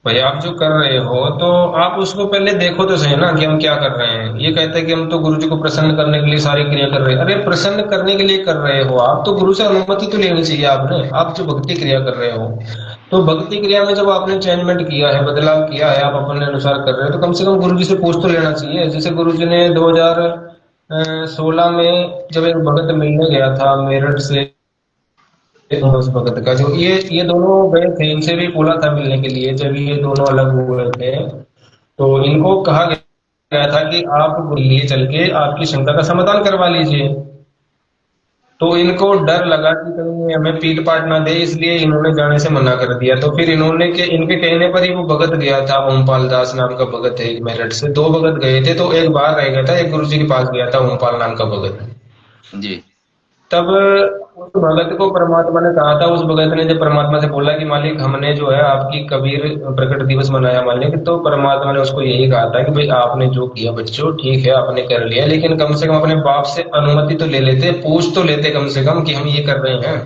भाई आप जो कर रहे हो तो आप उसको पहले देखो तो सही ना कि हम क्या कर रहे हैं। ये कहते हैं कि हम तो गुरु जी को प्रसन्न करने के लिए सारी क्रिया कर रहे हैं। अरे प्रसन्न करने के लिए कर रहे हो आप तो गुरु से अनुमति तो लेनी चाहिए आपने। आप जो भक्ति क्रिया कर रहे हो तो भक्ति क्रिया में जब आपने चेंजमेंट किया है, बदलाव किया है, आप अपने अनुसार कर रहे हो तो कम से कम गुरु जी से पूछ तो लेना चाहिए। जैसे गुरु जी ने 2016 में जब एक भगत मिलने गया था मेरठ से, उस भगत का जो ये दोनों गए थे, इनसे भी बोला था मिलने के लिए जब ये दोनों अलग हुए थे। तो इनको कहा गया था कि आप लिए चल के आपकी शंका का समाधान करवा लीजिए। तो इनको डर लगा कि कहीं हमें पीट पाट ना दे, इसलिए इन्होंने जाने से मना कर दिया। तो फिर इन्होंने के इनके कहने पर ही वो भगत गया था, ओमपाल दास नाम का भगत है एक मेरठ से। दो भगत गए थे तो एक बाहर रह गया था, एक गुरु जी के पास गया था ओमपाल नाम का भगत। जी। तब उस भगत को परमात्मा ने कहा था, उस भगत ने जब परमात्मा से बोला कि मालिक हमने जो है आपकी कबीर प्रकट दिवस मनाया मालिक, तो परमात्मा ने उसको यही कहा था कि भाई आपने जो किया बच्चों ठीक है आपने कर लिया, लेकिन कम से कम अपने बाप से अनुमति तो ले लेते, पूछ तो लेते कम से कम कि हम ये कर रहे हैं।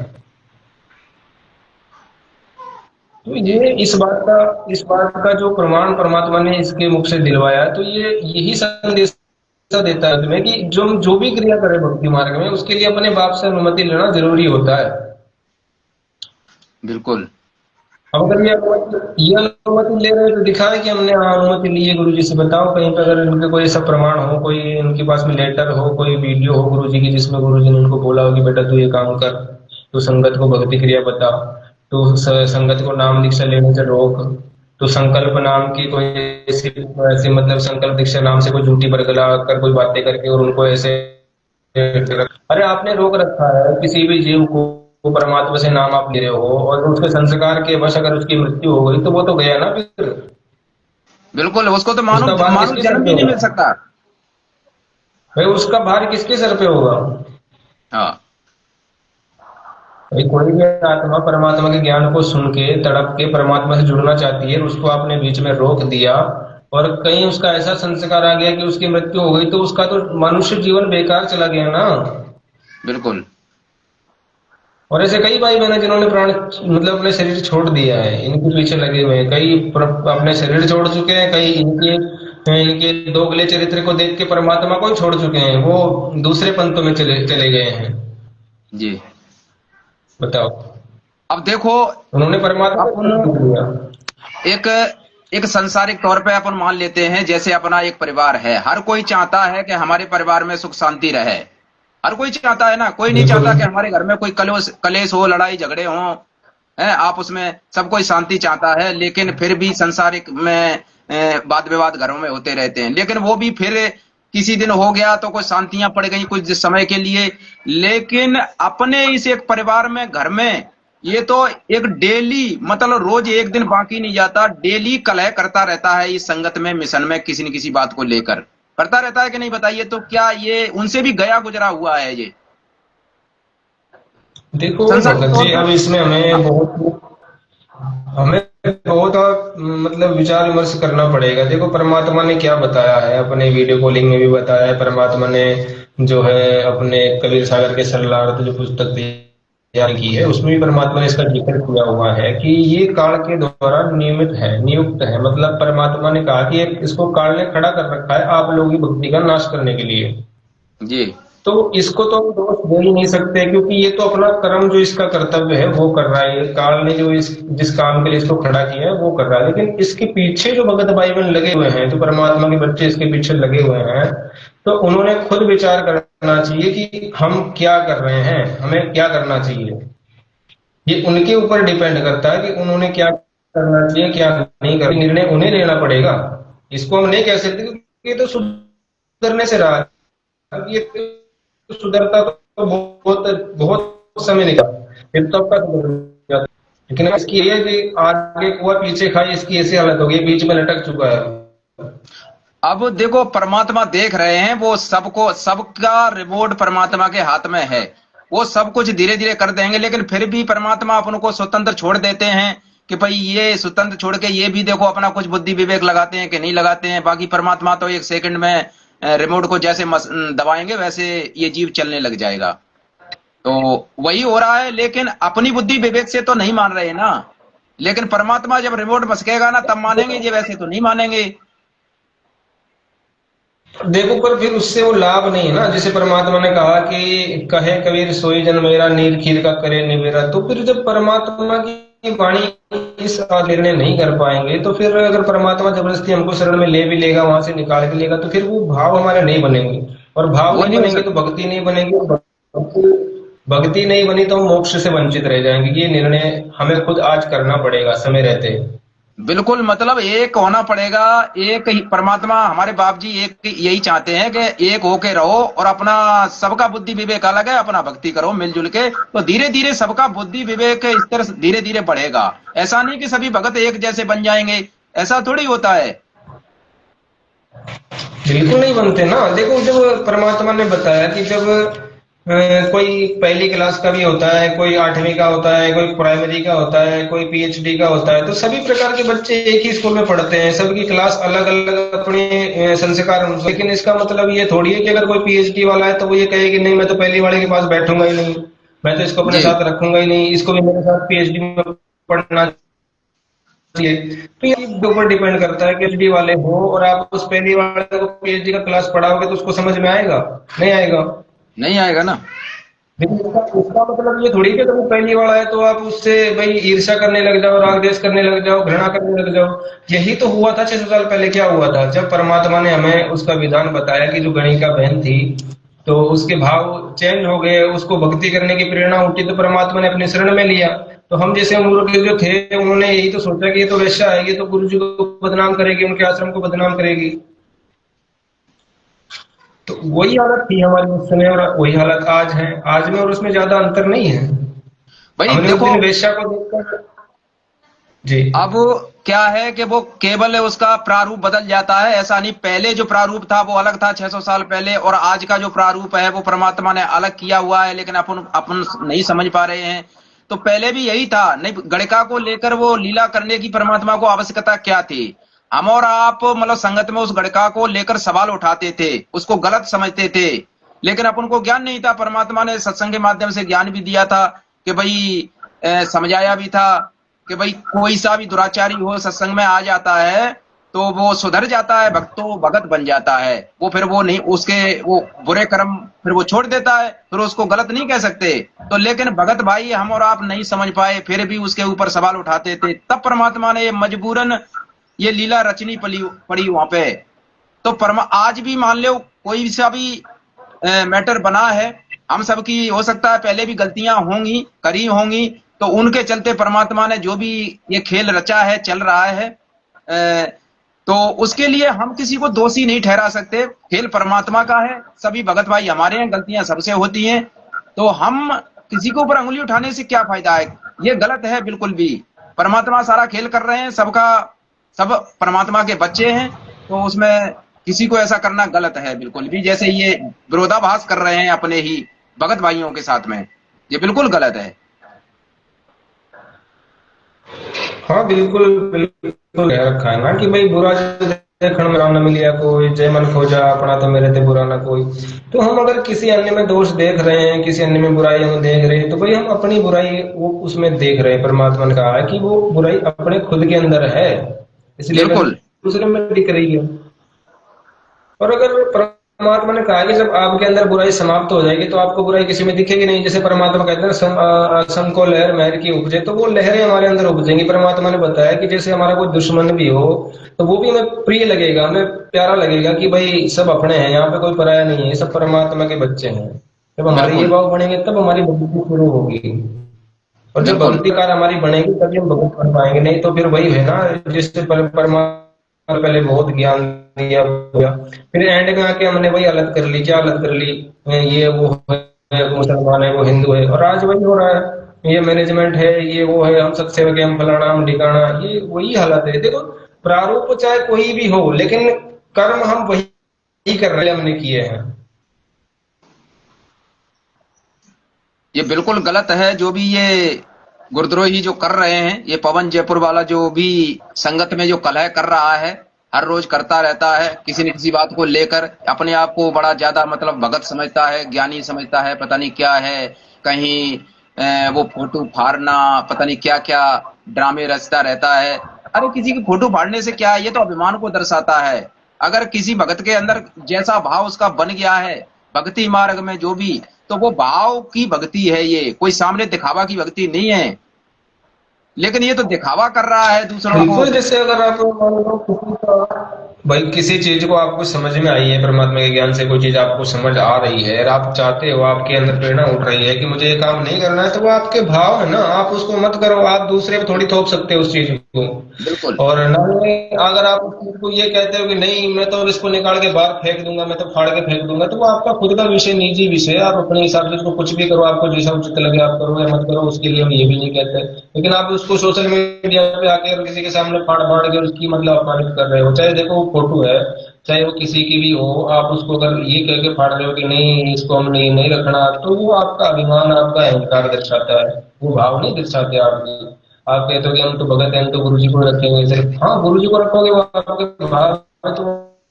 तो ये इस बात का जो प्रमाण परमात्मा ने इसके मुख से दिलवाया, तो ये यही संदेश देता है तुम्हें कि जो जो भी क्रिया करे भक्ति मार्ग में उसके लिए अपने बाप से अनुमति लेना जरूरी होता है। बिल्कुल। अब अगर ये अनुमति ले रहे हैं तो दिखाए कि हमने हाँ अनुमति ली है गुरु जी से। बताओ कहीं पे अगर इनके कोई ऐसा प्रमाण हो, कोई इनके पास में लेटर हो, कोई वीडियो हो गुरु जी की जिसमें गुरु जी ने उनको बोला हो कि बेटा तू ये काम कर, तू संगत को भक्ति क्रिया बता, तू संगत को नाम दीक्षा लेने से रोक, तो संकल्प नाम की कोई ऐसी ऐसी मतलब संकल्प दीक्षा नाम से कोई झूठी बरगला कर कोई बातें करके और उनको ऐसे, अरे आपने रोक रखा है किसी भी जीव को, वो परमात्मा से नाम आप ले रहे हो और उसके संस्कार के वश अगर उसकी मृत्यु हो गई तो वो तो गया ना फिर। बिल्कुल, उसको तो उसका मानव भार मानव किसके सर जन्म पे भी नहीं मिल होगा? सकता। भाई उसका भार किसके सर पे होगा? हाँ। भाई कोई भी आत्मा परमात्मा के ज्ञान को सुन के तड़प के परमात्मा से जुड़ना चाहती है, उसको आपने बीच में रोक दिया और कहीं उसका ऐसा संस्कार आ गया कि उसकी मृत्यु हो गई, तो उसका तो मनुष्य जीवन बेकार चला गया ना। बिल्कुल। और ऐसे कई भाई बहन हैं जिन्होंने प्राण मतलब अपने शरीर छोड़ दिया है, इनके पीछे लगे हुए हैं। कई अपने शरीर छोड़ चुके हैं, कई इनके इनके दोगले चरित्र को देख के परमात्मा को ही छोड़ चुके हैं, वो दूसरे पंथों में चले चले गए हैं। जी। बताओ, अब देखो, उन्होंने परमात्मा को अपन छोड़ दिया। एक एक संसारिक तौर पे अपन मान लेते हैं, जैसे अपना एक परिवार है, हर कोई चाहता है कि हमारे परिवार में सुख शांति रहे। हर कोई चाहता है ना, कोई नहीं बिल्कुल। चाहता कि हमारे घर में कोई कलेश कलेश हो, लड़ाई झगड़े हो, है आप उसमें सब कोई शांति चाहता है। लेकिन फिर भी संसारिक में वाद विवाद घरों में होते रहते हैं। लेकिन वो भी फिर किसी दिन हो गया तो कोई शांतियां पड़ गई कुछ समय के लिए। लेकिन अपने इस एक परिवार में, घर में, ये तो एक डेली, मतलब रोज एक दिन बाकी नहीं जाता, डेली कलह करता रहता है इस संगत में, मिशन में, किसी न किसी बात को लेकर करता रहता है कि नहीं बताइए। तो क्या ये उनसे भी गया गुजरा हुआ है ये देखो संसारिक भगत तौर जी, पे? अब इसमें हमें बहुत मतलब विचार विमर्श करना पड़ेगा। देखो परमात्मा ने क्या बताया है, अपने वीडियो कॉलिंग में भी बताया है परमात्मा ने, जो है अपने कबीर सागर के सरलार्थ जो पुस्तक तैयार की है उसमें भी परमात्मा ने इसका जिक्र किया हुआ है कि ये काल के द्वारा नियमित है, नियुक्त है। मतलब परमात्मा ने कहा कि इसको काल ने खड़ा कर रखा है आप लोगों की भक्ति का नाश करने के लिए। जी। तो इसको तो हम दोष दे ही नहीं सकते क्योंकि ये तो अपना कर्म जो इसका कर्तव्य है वो कर रहा है। काल ने जो जिस काम के लिए इसको खड़ा किया है वो कर रहा है, लेकिन इसके पीछे जो भगत भाई बहन लगे हुए हैं, जो परमात्मा के बच्चे इसके पीछे लगे हुए हैं, तो उन्होंने खुद विचार करना चाहिए कि हम क्या कर रहे हैं, हमें क्या करना चाहिए। ये उनके ऊपर डिपेंड करता है कि उन्होंने क्या करना चाहिए क्या नहीं करना, निर्णय उन्हें लेना पड़ेगा। इसको हम नहीं कह सकते क्योंकि ये तो सुधरने से रहा है। अब ये सुधरता तो बहुत बहुत समय निकाला, फिर तो आपका सुधर जाता। लेकिन इसकी ये है कि आगे कुआ पीछे खाई, इसकी ऐसी हालत हो गई, बीच में लटक चुका है। अब देखो, परमात्मा देख रहे हैं, वो सबको, सबका रिमोट परमात्मा के हाथ में है, वो सब कुछ धीरे धीरे कर देंगे। लेकिन फिर भी परमात्मा अपन को स्वतंत्र छोड़ देते हैं कि भाई ये स्वतंत्र छोड़ के ये भी देखो अपना कुछ बुद्धि विवेक लगाते हैं कि नहीं लगाते हैं। बाकी परमात्मा तो एक सेकंड में रिमोट को जैसे दबाएंगे वैसे ये जीव चलने लग जाएगा। तो वही हो रहा है, लेकिन अपनी बुद्धि विवेक से तो नहीं मान रहे ना। लेकिन परमात्मा जब रिमोट मसकेगा ना तब मानेंगे, ये वैसे तो नहीं मानेंगे। देखो, पर फिर उससे वो लाभ नहीं है ना। जैसे परमात्मा ने कहा कि कहे कबीर सोई जन मेरा, नीर खीर का करे निबेरा। तो फिर जब परमात्मा की वाणी इस निर्णय नहीं कर पाएंगे, तो फिर अगर परमात्मा जबरदस्ती हमको शरण में ले भी लेगा, वहां से निकाल के लेगा, तो फिर वो भाव हमारे नहीं बनेंगे। और भाव वो नहीं नहीं हो बनेंगे तो सकता। भक्ति नहीं बनेगी, और भक्ति नहीं बनी तो हम मोक्ष से वंचित रह जाएंगे। ये निर्णय हमें खुद आज करना पड़ेगा समय रहते। बिल्कुल, मतलब एक होना पड़ेगा। एक ही परमात्मा हमारे बाप जी एक यही चाहते हैं कि एक होके रहो और अपना सबका बुद्धि विवेक अलग है, अपना भक्ति करो मिलजुल के, तो धीरे धीरे सबका बुद्धि विवेक इस तरह धीरे धीरे बढ़ेगा। ऐसा नहीं कि सभी भगत एक जैसे बन जाएंगे, ऐसा थोड़ी होता है। बिल्कुल नहीं बनते ना। देखो, जब परमात्मा ने बताया कि जब कोई पहली क्लास का भी होता है, कोई 8वीं का होता है, कोई प्राइमरी का होता है, कोई पीएचडी का होता है, तो सभी प्रकार के बच्चे एक ही स्कूल में पढ़ते हैं। सबकी क्लास अलग अलग अपने संस्कार अनुसार। लेकिन इसका मतलब ये थोड़ी है कि अगर कोई पीएचडी वाला है तो वो ये कहे कि नहीं, मैं तो पहली वाले के पास बैठूंगा ही नहीं, मैं तो इसको अपने जी। साथ रखूंगा ही नहीं, इसको भी मेरे साथ पीएचडी में पढ़ना चाहिए। तो ये ऊपर डिपेंड करता है कि पीएचडी वाले हो और आप उस पहली वाले को पीएचडी का क्लास पढ़ाओगे तो उसको समझ में आएगा? नहीं आएगा। नहीं आएगा ना। लेकिन इसका मतलब ये थोड़ी कि अगर वो पहली वाला है तो आप उससे भाई ईर्ष्या करने लग जाओ, राग द्वेष करने लग जाओ, घृणा करने लग जाओ। यही तो हुआ था 600 साल पहले। क्या हुआ था? जब परमात्मा ने हमें उसका विधान बताया कि जो गणिका बहन थी, तो उसके भाव चेंज हो गए, उसको भक्ति करने की प्रेरणा उठी, तो परमात्मा ने अपने शरण में लिया। तो हम जैसे मूर्ख जो थे, उन्होंने यही तो सोचा कि ये तो वैश्या है, ये तो गुरु जी को बदनाम करेगी, उनके आश्रम को बदनाम करेगी। तो वही हालत थी हमारी उस समय और वही हालत आज है। आज में और उसमें ज्यादा अंतर नहीं है। भाई हमने उस देखो, दिन वेश्या को देखकर। जी। अब क्या है कि वो केवल उसका प्रारूप बदल जाता है, ऐसा नहीं। पहले जो प्रारूप था वो अलग था 600 साल पहले, और आज का जो प्रारूप है वो परमात्मा ने अलग किया हुआ है, लेकिन अपन अपन नहीं समझ पा रहे हैं। तो पहले भी यही था। नहीं, गणिका को लेकर वो लीला करने की परमात्मा को आवश्यकता क्या थी? हम और आप मतलब संगत में उस गणिका को लेकर सवाल उठाते थे, उसको गलत समझते थे, लेकिन अपन को ज्ञान नहीं था। परमात्मा ने सत्संग के माध्यम से ज्ञान भी दिया था कि भाई समझाया भी था कि भाई कोई सा भी दुराचारी हो सत्संग में आ जाता है तो वो सुधर जाता है, भगत बन जाता है। वो फिर वो नहीं, उसके वो बुरे कर्म फिर वो छोड़ देता है, फिर उसको गलत नहीं कह सकते। तो लेकिन भगत भाई हम और आप नहीं समझ पाए, फिर भी उसके ऊपर सवाल उठाते थे। तब परमात्मा ने ये मजबूरन ये लीला रचनी पड़ी वहां पे। तो आज भी मान लो कोई सा भी मैटर बना है, हम सबकी हो सकता है पहले भी गलतियां होंगी, करी होंगी, तो उनके चलते परमात्मा ने जो भी ये खेल रचा है, चल रहा है, तो उसके लिए हम किसी को दोषी नहीं ठहरा सकते। खेल परमात्मा का है, सभी भगत भाई हमारे हैं, गलतियां सबसे होती हैं। तो हम किसी के ऊपर अंगुली उठाने से क्या फायदा है? ये गलत है बिल्कुल भी। परमात्मा सारा खेल कर रहे हैं, सबका सब परमात्मा के बच्चे हैं, तो उसमें किसी को ऐसा करना गलत है बिल्कुल भी। जैसे ये विरोधाभास कर रहे हैं अपने ही भगत भाइयों के साथ में, ये बिल्कुल गलत है। हाँ, बिल्कुल बिल्कुल कह रखा है ना कि भाई बुरा देखण में राम न मिलिया कोई, जय मन खोजा अपना तो मेरे ते बुरा ना कोई। तो हम अगर किसी अन्य में दोष देख रहे हैं, किसी अन्य में बुराई हम देख रहे हैं, तो भाई हम अपनी बुराई वो उसमें देख रहे हैं। परमात्मा ने कहा है कि वो बुराई अपने खुद के अंदर है, इसलिए बिल्कुल दूसरे में दिख रही है। और अगर परमात्मा ने कहा कि जब आपके अंदर बुराई समाप्त हो जाएगी तो आपको बुराई किसी में दिखेगी नहीं। जैसे परमात्मा कहते हैं सम को लहर महर की उपजे, तो वो लहरें हमारे अंदर उपजेंगी। परमात्मा ने बताया कि जैसे हमारा कोई दुश्मन भी हो तो वो भी हमें प्रिय लगेगा, हमें प्यारा लगेगा कि भाई सब अपने हैं, यहाँ पे कोई पराया नहीं है, सब परमात्मा के बच्चे हैं। जब हमारे ये भाव बनेंगे तब हमारी भक्ति शुरू होगी, और जब बिल्कुल भक्ति कार हमारी बनेगी तभी हम भगवत बन पाएंगे। नहीं तो फिर वही है ना, जिससे परमात्मा पहले बहुत ज्ञान दिया गया, फिर एंड में आके हमने वही हालत कर ली। क्या हालत कर ली? ये वो है, मुसलमान है, वो हिंदू है, और आज वही हो रहा है। ये मैनेजमेंट है, ये वो है, हम सत्सेवक, हम फलाना, हम ठिकाना, ये वही हालत है। देखो, प्रारूप चाहे कोई भी हो, लेकिन कर्म हम वही कर रहे हैं, हमने किए हैं। ये बिल्कुल गलत है। जो भी ये गुरुद्रोही जो कर रहे हैं, ये पवन जयपुर वाला जो भी संगत में जो कलह कर रहा है, हर रोज करता रहता है किसी न किसी बात को लेकर, अपने आप को बड़ा ज्यादा मतलब भगत समझता है, ज्ञानी समझता है, पता नहीं क्या है। कहीं वो फोटो फाड़ना, पता नहीं क्या क्या, ड्रामे रचता रहता है। अरे किसी की फोटो फाड़ने से क्या है, ये तो अभिमान को दर्शाता है। अगर किसी भगत के अंदर जैसा भाव उसका बन गया है भक्ति मार्ग में जो भी, तो वो भाव की भक्ति है, ये कोई सामने दिखावा की भक्ति नहीं है। लेकिन ये तो दिखावा कर रहा है दूसरों को। बिल्कुल, जैसे अगर आप मान लो किसी का भाई किसी चीज को आपको समझ में आई है, परमात्मा के ज्ञान से कोई चीज आपको समझ आ रही है और आप चाहते हो, आपके अंदर प्रेरणा उठ रही है कि मुझे ये काम नहीं करना है, तो वो आपके भाव है ना, आप उसको मत करो। आप दूसरे पे थोड़ी थोप सकते हो उस चीज को। बिल्कुल और ना अगर आप उस चीज को ये कहते हो कि नहीं मैं तो इसको निकाल के बाहर फेंक दूंगा, मैं तो फाड़ के फेंक दूंगा, तो वो आपका खुद का विषय, निजी विषय है। आप अपने हिसाब से उसको कुछ भी करो, आपको जैसा उचित लगे आप करो या मत करो, उसके लिए हम ये भी नहीं कहते। लेकिन आप उसको सोशल मीडिया पे आके और किसी के सामने फाड़ फाड़ के उसकी मतलब अपमानित कर रहे हो, चाहे देखो वो फोटो है चाहे वो किसी की भी हो, आप उसको अगर ये कह के फाड़ रहे हो कि नहीं इसको हम नहीं रखना, तो वो आपका अभिमान, आपका अहंकार दर्शाता है, वो भाव नहीं दर्शाते आपकी। आप कहते हो कि हम तो भगत हैं, हम तो गुरु जी को रखेंगे सिर्फ। हाँ, गुरु जी को रखोगे, वो आपके भाव है, तो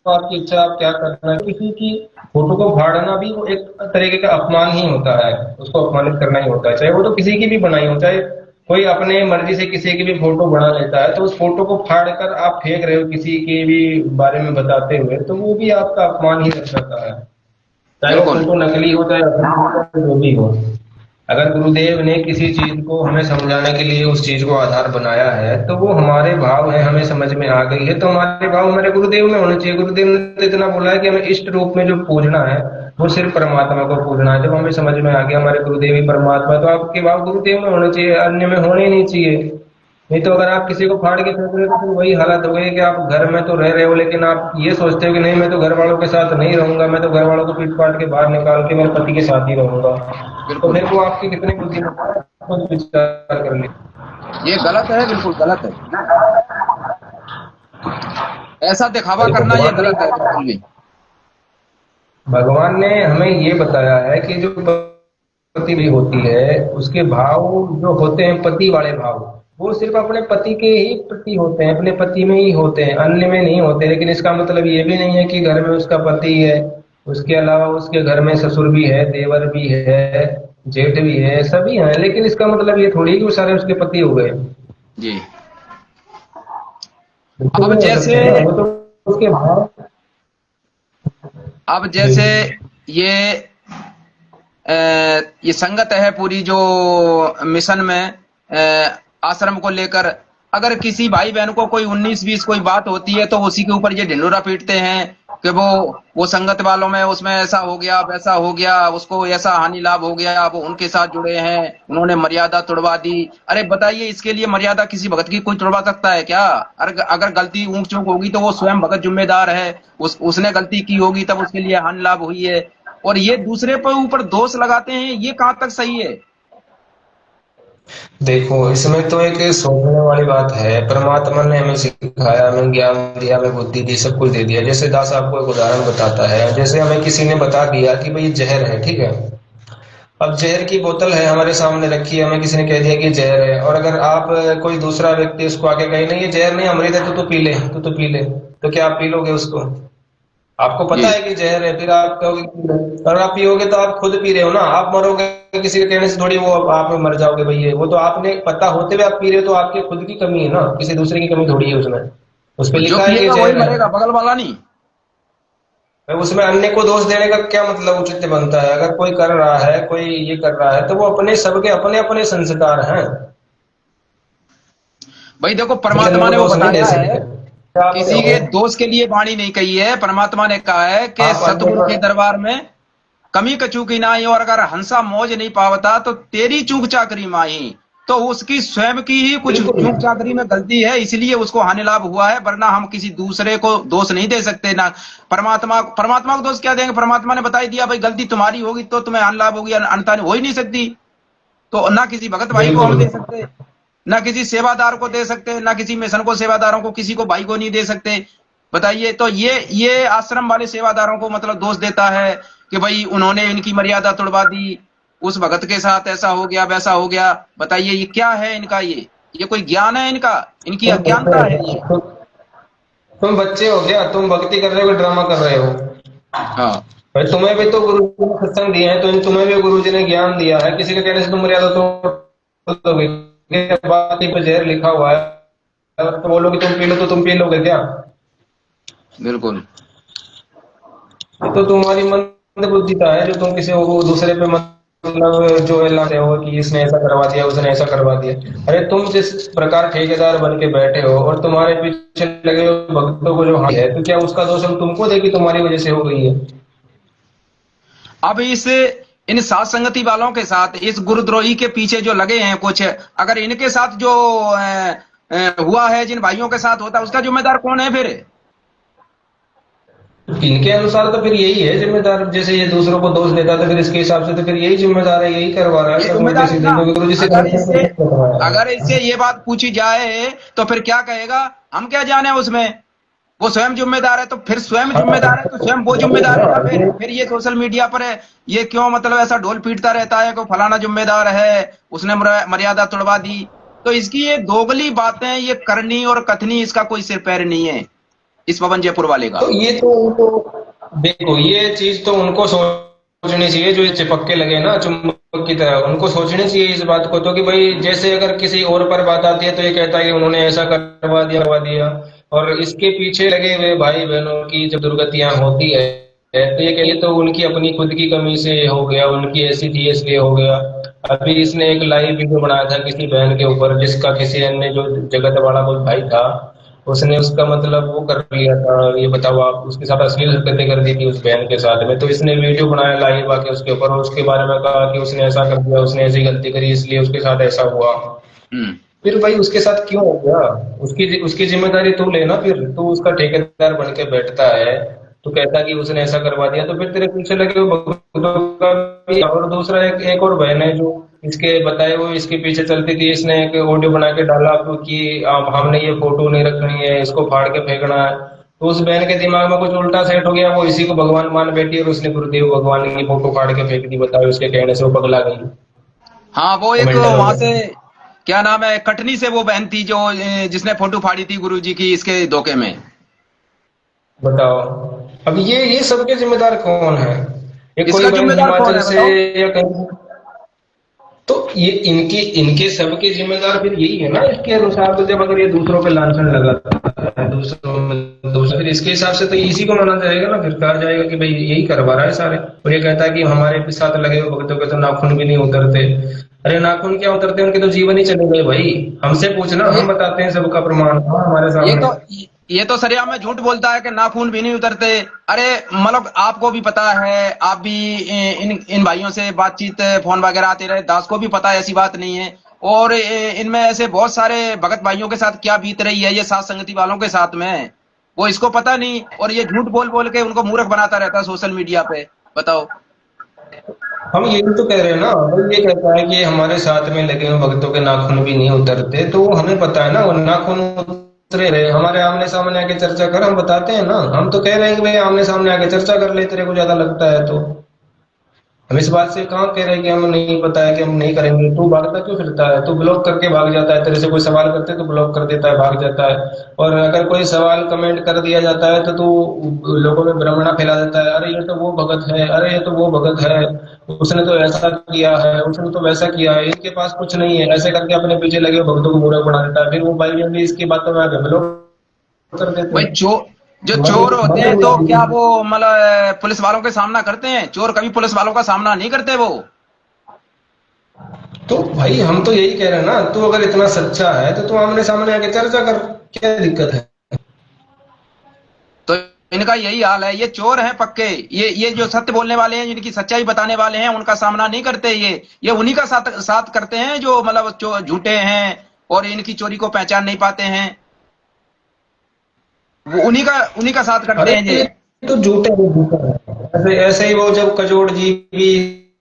आपकी इच्छा, आप क्या करना है। किसी की फोटो को फाड़ना भी वो एक तरीके का अपमान ही होता है, उसको अपमानित करना ही होता है, चाहे वो तो किसी की भी बनाई हो। चाहे कोई अपने मर्जी से किसी की भी फोटो बना लेता है, तो उस फोटो को फाड़ कर आप फेंक रहे हो किसी के भी बारे में बताते हुए, तो वो भी आपका अपमान ही दर्शाता है, चाहे वो बिल्कुल। फोटो नकली हो चाहे असली हो, चाहे जो भी हो। अगर गुरुदेव ने किसी चीज को हमें समझाने के लिए उस चीज को आधार बनाया है, तो वो हमारे भाव है, हमें समझ में आ गई है, तो हमारे भाव हमारे गुरुदेव में होने चाहिए। गुरुदेव ने तो इतना बोला है कि हमें इष्ट रूप में जो पूजना है वो सिर्फ परमात्मा को पूजना है। जब हमें समझ में आ गया हमारे गुरुदेव ही परमात्मा है, तो आपके भाव गुरुदेव में होने चाहिए, अन्य में होने ही नहीं चाहिए। नहीं तो अगर आप किसी को फाड़ के फेंक रहे हो, तो फिर वही हालत हो गई कि आप घर में तो रह रहे हो, लेकिन आप ये सोचते हो कि नहीं मैं तो घर वालों के साथ नहीं रहूंगा, मैं तो घर वालों को पीट पाट के बाहर निकाल के मेरे पति के साथ ही रहूंगा। तो बिल्कुल फिर वो आपकी कितनी बुद्धिमत्ता है, खुद विचार कर ले। ये गलत है, बिल्कुल गलत है। ऐसा दिखावा भाई करना ये गलत है बिल्कुल भी। भगवान ने हमें ये बताया है कि जो पति भी होती है उसके भाव जो होते हैं, पति वाले भाव, वो सिर्फ अपने पति के ही प्रति होते हैं, अपने पति में ही होते हैं, अन्य में नहीं होते। लेकिन इसका मतलब ये भी नहीं है कि घर में उसका पति है, उसके अलावा उसके घर में ससुर भी है, देवर भी है, जेठ भी है, सभी हैं, लेकिन इसका मतलब ये थोड़ी कि वो सारे उसके पति हो गए। जी। बिल्कुल अब नहीं हो जैसे सकते ना, वो तो उसके भाव। अब जी जैसे ये ये संगत है पूरी जो मिशन में आश्रम को लेकर, अगर किसी भाई बहन को कोई 19-20 कोई बात होती है तो उसी के ऊपर ये ढिंढोरा पीटते हैं कि वो संगत वालों में उसमें ऐसा हो गया वैसा हो गया, उसको ऐसा हानि लाभ हो गया, वो उनके साथ जुड़े हैं, उन्होंने मर्यादा तोड़वा दी। अरे बताइए इसके लिए मर्यादा किसी भगत की कोई तोड़वा सकता है क्या? अगर गलती ऊंक चूक होगी तो वो स्वयं भगत जिम्मेदार है, उसने गलती की होगी तब उसके लिए हानि लाभ हुई है। और ये दूसरे पर ऊपर दोष लगाते हैं, ये कहां तक सही है? देखो, इसमें तो एक सोचने वाली बात है। परमात्मा ने हमें सिखाया, हमें ज्ञान दिया, हमें बुद्धि दी, सब कुछ दे दिया। जैसे दास आपको एक उदाहरण बताता है, जैसे हमें किसी ने बता दिया कि भाई जहर है, ठीक है। अब जहर की बोतल है हमारे सामने रखी है, हमें किसी ने कह दिया कि जहर है, और अगर आप कोई दूसरा व्यक्ति उसको आके कहे नहीं ये जहर नहीं अमृत है, तो पी ले, तो पी ले, तो क्या आप पी लोगे उसको? आपको पता जी है कि जहर है, फिर आप कहोगे और आप पियोगे, तो आप खुद पी रहे हो ना, आप मरोगे। किसी के कहने से थोड़ी वो आप मर जाओगे भाई, ये वो तो आपने पता होते हुए आप पी रहे हो, तो आपके खुद की कमी है ना, किसी दूसरे की कमी थोड़ी है उसमें। उस पर तो जो लिखा है कि पिएगा वही जहर है। मरेगा, बगल वाला नहीं। भाई उसमें अन्य को दोष देने का क्या मतलब उचित बनता है? अगर कोई कर रहा है, कोई ये कर रहा है, तो वो अपने सबके अपने अपने संस्कार हैं, भाई देखो अन्य परमात्मा को ने वो दोष नहीं दे बताया है, सकते। आप किसी के दोष के लिए वाणी नहीं कही है। परमात्मा ने कहा है कि आप अन्य सतगुरु के को दरबार में कमी कचूकी नाही, और अगर हंसा मौज नहीं पावता तो तेरी चूक चाकरी माही। तो उसकी स्वयं की ही कुछ बिल्कुल चूक चाकरी में गलती है, इसलिए उसको हानि लाभ हुआ है, वरना हम किसी दूसरे को दोष नहीं दे सकते ना। परमात्मा को दोष क्या देंगे? परमात्मा ने बता ही दिया भाई गलती तुम्हारी होगी तो तुम्हें हानि लाभ होगी, अन्यथा हो ही नहीं सकती। तो ना किसी भगत भाई को हम बिल्कुल दे सकते, ना किसी सेवादार को दे सकते, ना किसी मिशन को सेवादारों को किसी को भाई को नहीं दे सकते। बताइए, तो ये आश्रम वाले सेवादारों को मतलब दोष देता है कि भाई उन्होंने इनकी मर्यादा तोड़वा दी, उस भगत के साथ ऐसा हो गया वैसा हो गया। बताइए ये क्या है इनका? ये कोई ज्ञान है इनका? इनकी तुम बच्चे अज्ञानता हो है क्या? ये। तुम बच्चे हो क्या? तुम भक्ति कर रहे हो कि ड्रामा कर रहे हो? हाँ भाई तुम्हें भी तो गुरु जी ने सत्संग दिए हैं, तो तुम्हें भी गुरु जी ने ज्ञान दिया है, किसी के कहने से तुम मर्यादा तोड़ दोगे? के बाती पे जहर लिखा हुआ है, और तो बोलो कि तुम पी लो तो तुम पी लोगे क्या? बिल्कुल। तो तुम्हारी मंद बुद्धिता है जो तुम किसी वो दूसरे पे मतलब जो है लाते हो कि इसने ऐसा करवा दिया, उसने ऐसा करवा दिया। अरे तुम जिस प्रकार ठेकेदार बन के बैठे हो और तुम्हारे पीछे लगे हुए भक्तों को जो हानि है, तो क्या उसका दोष हम तुमको दे कि तुम्हारी वजह से हो गई है? अब इस इन साथ संगति वालों के साथ इस गुरुद्रोही के पीछे जो लगे हैं कुछ, अगर इनके साथ जो हुआ है, जिन भाइयों के साथ होता है, उसका जिम्मेदार कौन है फिर? इनके अनुसार तो फिर यही है जिम्मेदार, जैसे ये दूसरों को दोष देता तो फिर इसके हिसाब से तो फिर यही जिम्मेदार है, यही करवा रहा है ये सब उल्टे जिम्मेदार है सीधे, ना। क्योंकि गुरु जी से अगर इससे ये बात पूछी जाए तो फिर क्या कहेगा, हम क्या जाने उसमें, वो स्वयं जिम्मेदार है। तो फिर स्वयं जिम्मेदार है तो स्वयं वो जिम्मेदार है ना। फिर ये सोशल मीडिया पर ये क्यों मतलब ऐसा ढोल पीटता रहता है कि फलाना जिम्मेदार है, उसने मर्यादा तोड़वा दी। तो इसकी ये दोगली बातें ये करनी और कथनी, इसका कोई सिर पैर नहीं है इस पवन जयपुर वाले का। तो ये तो उनको देखो, ये चीज तो उनको सोचनी चाहिए जो ये चिपक के लगे ना चुंबक की तरह, उनको सोचनी चाहिए इस बात को तो, कि भाई जैसे अगर किसी और पर बात आती है तो ये कहता है कि उन्होंने ऐसा करवा दिया, और इसके पीछे लगे हुए भाई बहनों की जब दुर्गतियां होती है तो ये कहिए तो उनकी अपनी खुद की कमी से हो गया, उनकी ऐसी थी इसलिए हो गया। अभी इसने एक लाइव वीडियो बनाया था किसी बहन के ऊपर, जिसका किसी अन्य जो जगत वाला कोई भाई था उसने उसका मतलब वो कर लिया था, ये बताओ आप, उसके साथ अश्लील हरकतें कर दी थी उस बहन के साथ में। तो इसने वीडियो बनाया लाइव आके उसके ऊपर, और उसके बारे में कहा कि उसने ऐसा कर दिया, उसने ऐसी गलती करी इसलिए उसके साथ ऐसा हुआ। हम्म। फिर भाई उसके साथ क्यों हो गया? उसकी उसकी जिम्मेदारी तू लेना, फिर तू उसका ठेकेदार बन के बैठता है, तू कहता कि उसने ऐसा करवा दिया, तो फिर तेरे पीछे लगे हुए भक्तों का भी। और दूसरा एक और बहन है जो इसके बताए हुए इसके पीछे चलती थी, इसने एक ऑडियो बना के डाला कि हमने ये फोटो नहीं रखनी है, इसको फाड़ के फेंकना है। तो उस बहन के दिमाग में कुछ उल्टा सेट हो गया, वो इसी को भगवान मान बैठी और उसने गुरुदेव भगवान की फोटो फाड़ के फेंक दी। बताओ, उसके कहने से वो पगला गई। हाँ, वो एक कमेंट वहां से में क्या नाम है, कटनी से वो बहन थी जो जिसने फोटो फाड़ी थी गुरुजी की इसके धोखे में। बताओ, अब ये सबके जिम्मेदार कौन है? ये कोई इसका बहन जिम्मेदार कौन हिमाचल है से बताओ? या कहीं, तो ये इनके इनके सबके जिम्मेदार फिर यही है ना इसके अनुसार। तो जब अगर ये दूसरों पे लांछन लगाता है, दूसरों में दूसरा, फिर इसके हिसाब से तो इसी को माना जाएगा ना, फिर कहा जाएगा कि भाई यही करवा रहा है सारे। और ये कहता है कि हमारे साथ लगे हुए भक्तों के तो नाखून भी नहीं उतरते। अरे नाखून क्या उतरते, उनके तो जीवन ही चले गए भाई। हमसे पूछना, ये हम बताते हैं सबका प्रमाण, हाँ हमारे ये सामने। तो ये तो सरिया में झूठ बोलता है कि नाखून भी नहीं उतरते। अरे मतलब आपको भी पता है, आप भी इन इन भाइयों से बातचीत फोन वगैरह आते रहे, दास को भी पता है, ऐसी बात नहीं है। और इनमें ऐसे बहुत सारे भगत भाइयों के साथ क्या बीत रही है ये साथ संगति वालों के साथ में, वो इसको पता नहीं। और ये झूठ बोल बोल के उनको मूर्ख बनाता रहता है सोशल मीडिया पे। बताओ। हम यही तो कह रहे हैं ना भाई, ये कहता है कि हमारे साथ में लगे हुए भक्तों के नाखून भी नहीं उतरते, तो हमें पता है ना वो नाखून उतरे रहे। हमारे आमने सामने आके चर्चा कर, हम बताते हैं ना। हम तो कह रहे हैं कि भाई आमने सामने आके चर्चा कर ले, तेरे को ज्यादा लगता है तो। हम इस बात से कहाँ कह रहे हैं कि हमें नहीं पता है कि हम नहीं करेंगे। तू भागता क्यों फिरता है? तू ब्लॉक करके भाग जाता है, तेरे से कोई सवाल करते तो ब्लॉक कर देता है, भाग जाता है। और अगर कोई सवाल कमेंट कर दिया जाता है तो तू लोगों में भ्रमणा फैला देता है, अरे ये तो वो भगत है, अरे ये तो वो भगत है, उसने तो ऐसा किया है, उसने तो वैसा किया है, इनके पास कुछ नहीं है, ऐसे करके अपने पीछे लगे हुए भक्तों को मूर्ख बना देता है। फिर वो भाई भी इसकी बातों में आके ब्लॉक कर देते भाई हैं। जो चोर होते हैं तो क्या वो मतलब पुलिस वालों के सामना करते हैं? चोर कभी पुलिस वालों का सामना नहीं करते वो। तो भाई हम तो यही कह रहे हैं ना, तू अगर इतना सच्चा है तो तू आमने सामने आके चर्चा कर, क्या दिक्कत है? तो इनका यही हाल है, ये चोर हैं पक्के। ये जो सत्य बोलने वाले हैं, जिनकी सच्चाई बताने वाले हैं, उनका सामना नहीं करते। ये उन्हीं का साथ करते हैं जो मतलब झूठे हैं और इनकी चोरी को पहचान नहीं पाते हैं। वो उन्हीं का साथ करते अरे हैं ये। तो झूठा है। ऐसे ऐसे ही वो जब कजोड़ जी भी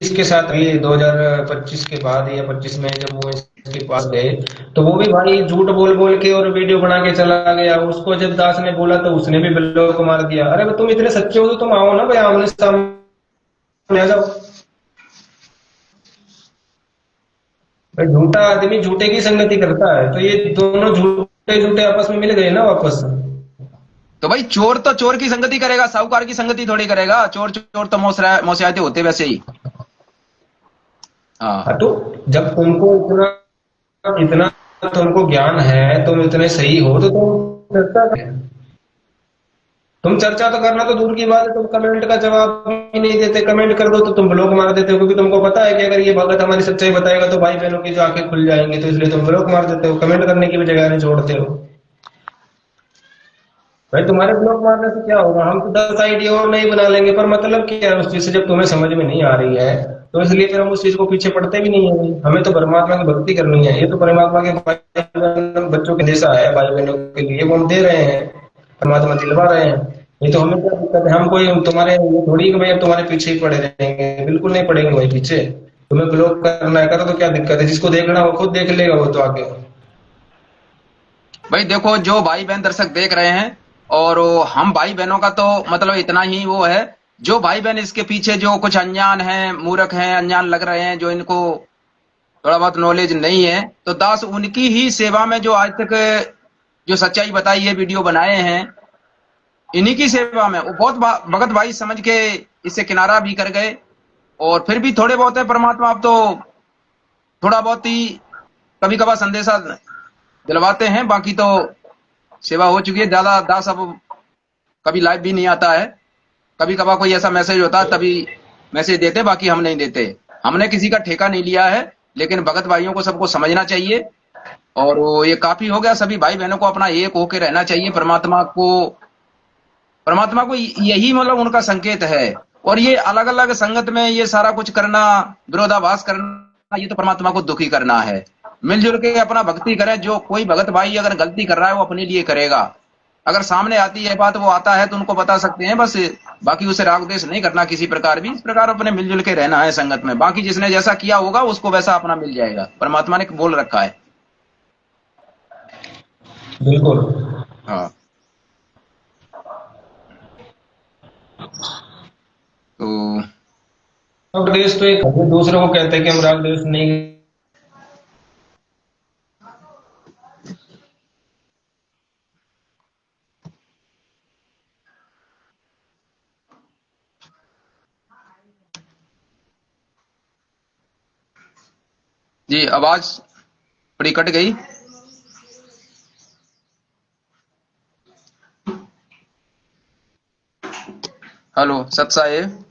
इसके साथ हुई 2025 के बाद या 25 में, जब वो इसके पास गए, तो वो भी भाई झूठ बोल बोल के और वीडियो बना के चला गया। उसको जब दास ने बोला तो उसने भी ब्लॉक मार दिया। अरे तुम इतने सच्चे हो तो तुम आओ ना भाई, आमने सामने आ जाओ। भाई झूठा आदमी झूठे की संगति करता है, तो ये दोनों झूठे झूठे आपस में मिल गए ना वापस। तो भाई चोर तो चोर की संगति करेगा, साहूकार की संगति थोड़ी करेगा। चोर चोर तो मौसियाते होते वैसे ही। हाँ। तो जब तुमको इतना इतना तुमको ज्ञान है, तुम इतने सही हो, तो तुम चर्चा करें। तुम चर्चा तो करना तो दूर की बात है, तुम कमेंट का जवाब ही नहीं देते। कमेंट कर दो तो तुम ब्लॉक मार देते हो, क्योंकि तुमको पता है कि अगर ये भगत हमारी सच्चाई बताएगा तो भाई बहनों की जो आंखें खुल जाएंगी, तो इसलिए तुम ब्लॉक मार देते हो, कमेंट करने की भी जगह नहीं छोड़ते हो। भाई तुम्हारे ब्लॉक मारने से क्या होगा, हम तो 10 आईडी और नहीं बना लेंगे, पर मतलब क्या है उस चीज से, जब तुम्हें समझ में नहीं आ रही है तो इसलिए फिर हम उस चीज को पीछे पड़ते भी नहीं है भाई। हमें तो परमात्मा की भक्ति करनी है, ये तो परमात्मा के भाई बहन बच्चों के जैसा है, भाई बहनों के लिए वो हम दे रहे हैं, परमात्मा दिलवा रहे हैं। ये तो हमें क्या दिक्कत है, हम कोई तुम्हारे ये थोड़ी कि भाई अब तुम्हारे पीछे ही पड़े रहेंगे, बिल्कुल नहीं पड़ेंगे भाई पीछे। तुम्हें ब्लॉक करना है करो, तो क्या दिक्कत है, जिसको देखना वो खुद देख लेगा वो तो आगे। भाई देखो, जो भाई बहन दर्शक देख रहे हैं, और हम भाई बहनों का तो मतलब इतना ही वो है, जो भाई बहन इसके पीछे जो कुछ अनजान हैं, मूर्ख हैं, अनजान लग रहे हैं, जो इनको थोड़ा बहुत नॉलेज नहीं है, तो दास उनकी ही सेवा में जो आज तक जो सच्चाई बताई है, वीडियो बनाए हैं, इन्हीं की सेवा में वो बहुत भगत भाई समझ के इससे किनारा भी कर गए। और फिर भी थोड़े बहुत है परमात्मा, अब तो थोड़ा बहुत ही कभी कभार संदेशा दिलवाते हैं, बाकी तो सेवा हो चुकी है। ज्यादा दास अब कभी लाइव भी नहीं आता है, कभी कभार कोई ऐसा मैसेज होता है तभी मैसेज देते, बाकी हम नहीं देते। हमने किसी का ठेका नहीं लिया है, लेकिन भगत भाइयों को सबको समझना चाहिए। और वो ये काफी हो गया, सभी भाई बहनों को अपना एक होके रहना चाहिए। परमात्मा को यही मतलब उनका संकेत है। और ये अलग अलग संगत में ये सारा कुछ करना, विरोधाभास करना, ये तो परमात्मा को दुखी करना है। मिलजुल के अपना भक्ति करें। जो कोई भगत भाई अगर गलती कर रहा है वो अपने लिए करेगा, अगर सामने आती है बात, वो आता है तो उनको बता सकते हैं बस। बाकी उसे राग द्वेष नहीं करना किसी प्रकार भी, इस प्रकार अपने मिलजुल के रहना है संगत में। बाकी जिसने जैसा किया होगा उसको वैसा अपना मिल जाएगा, परमात्मा ने बोल रखा है। बिल्कुल। हाँ, तो अब देश तो एक दूसरों को कहते हैं कि हम राग देश नहीं। जी, आवाज थोड़ी कट गई। हेलो सत साहेब।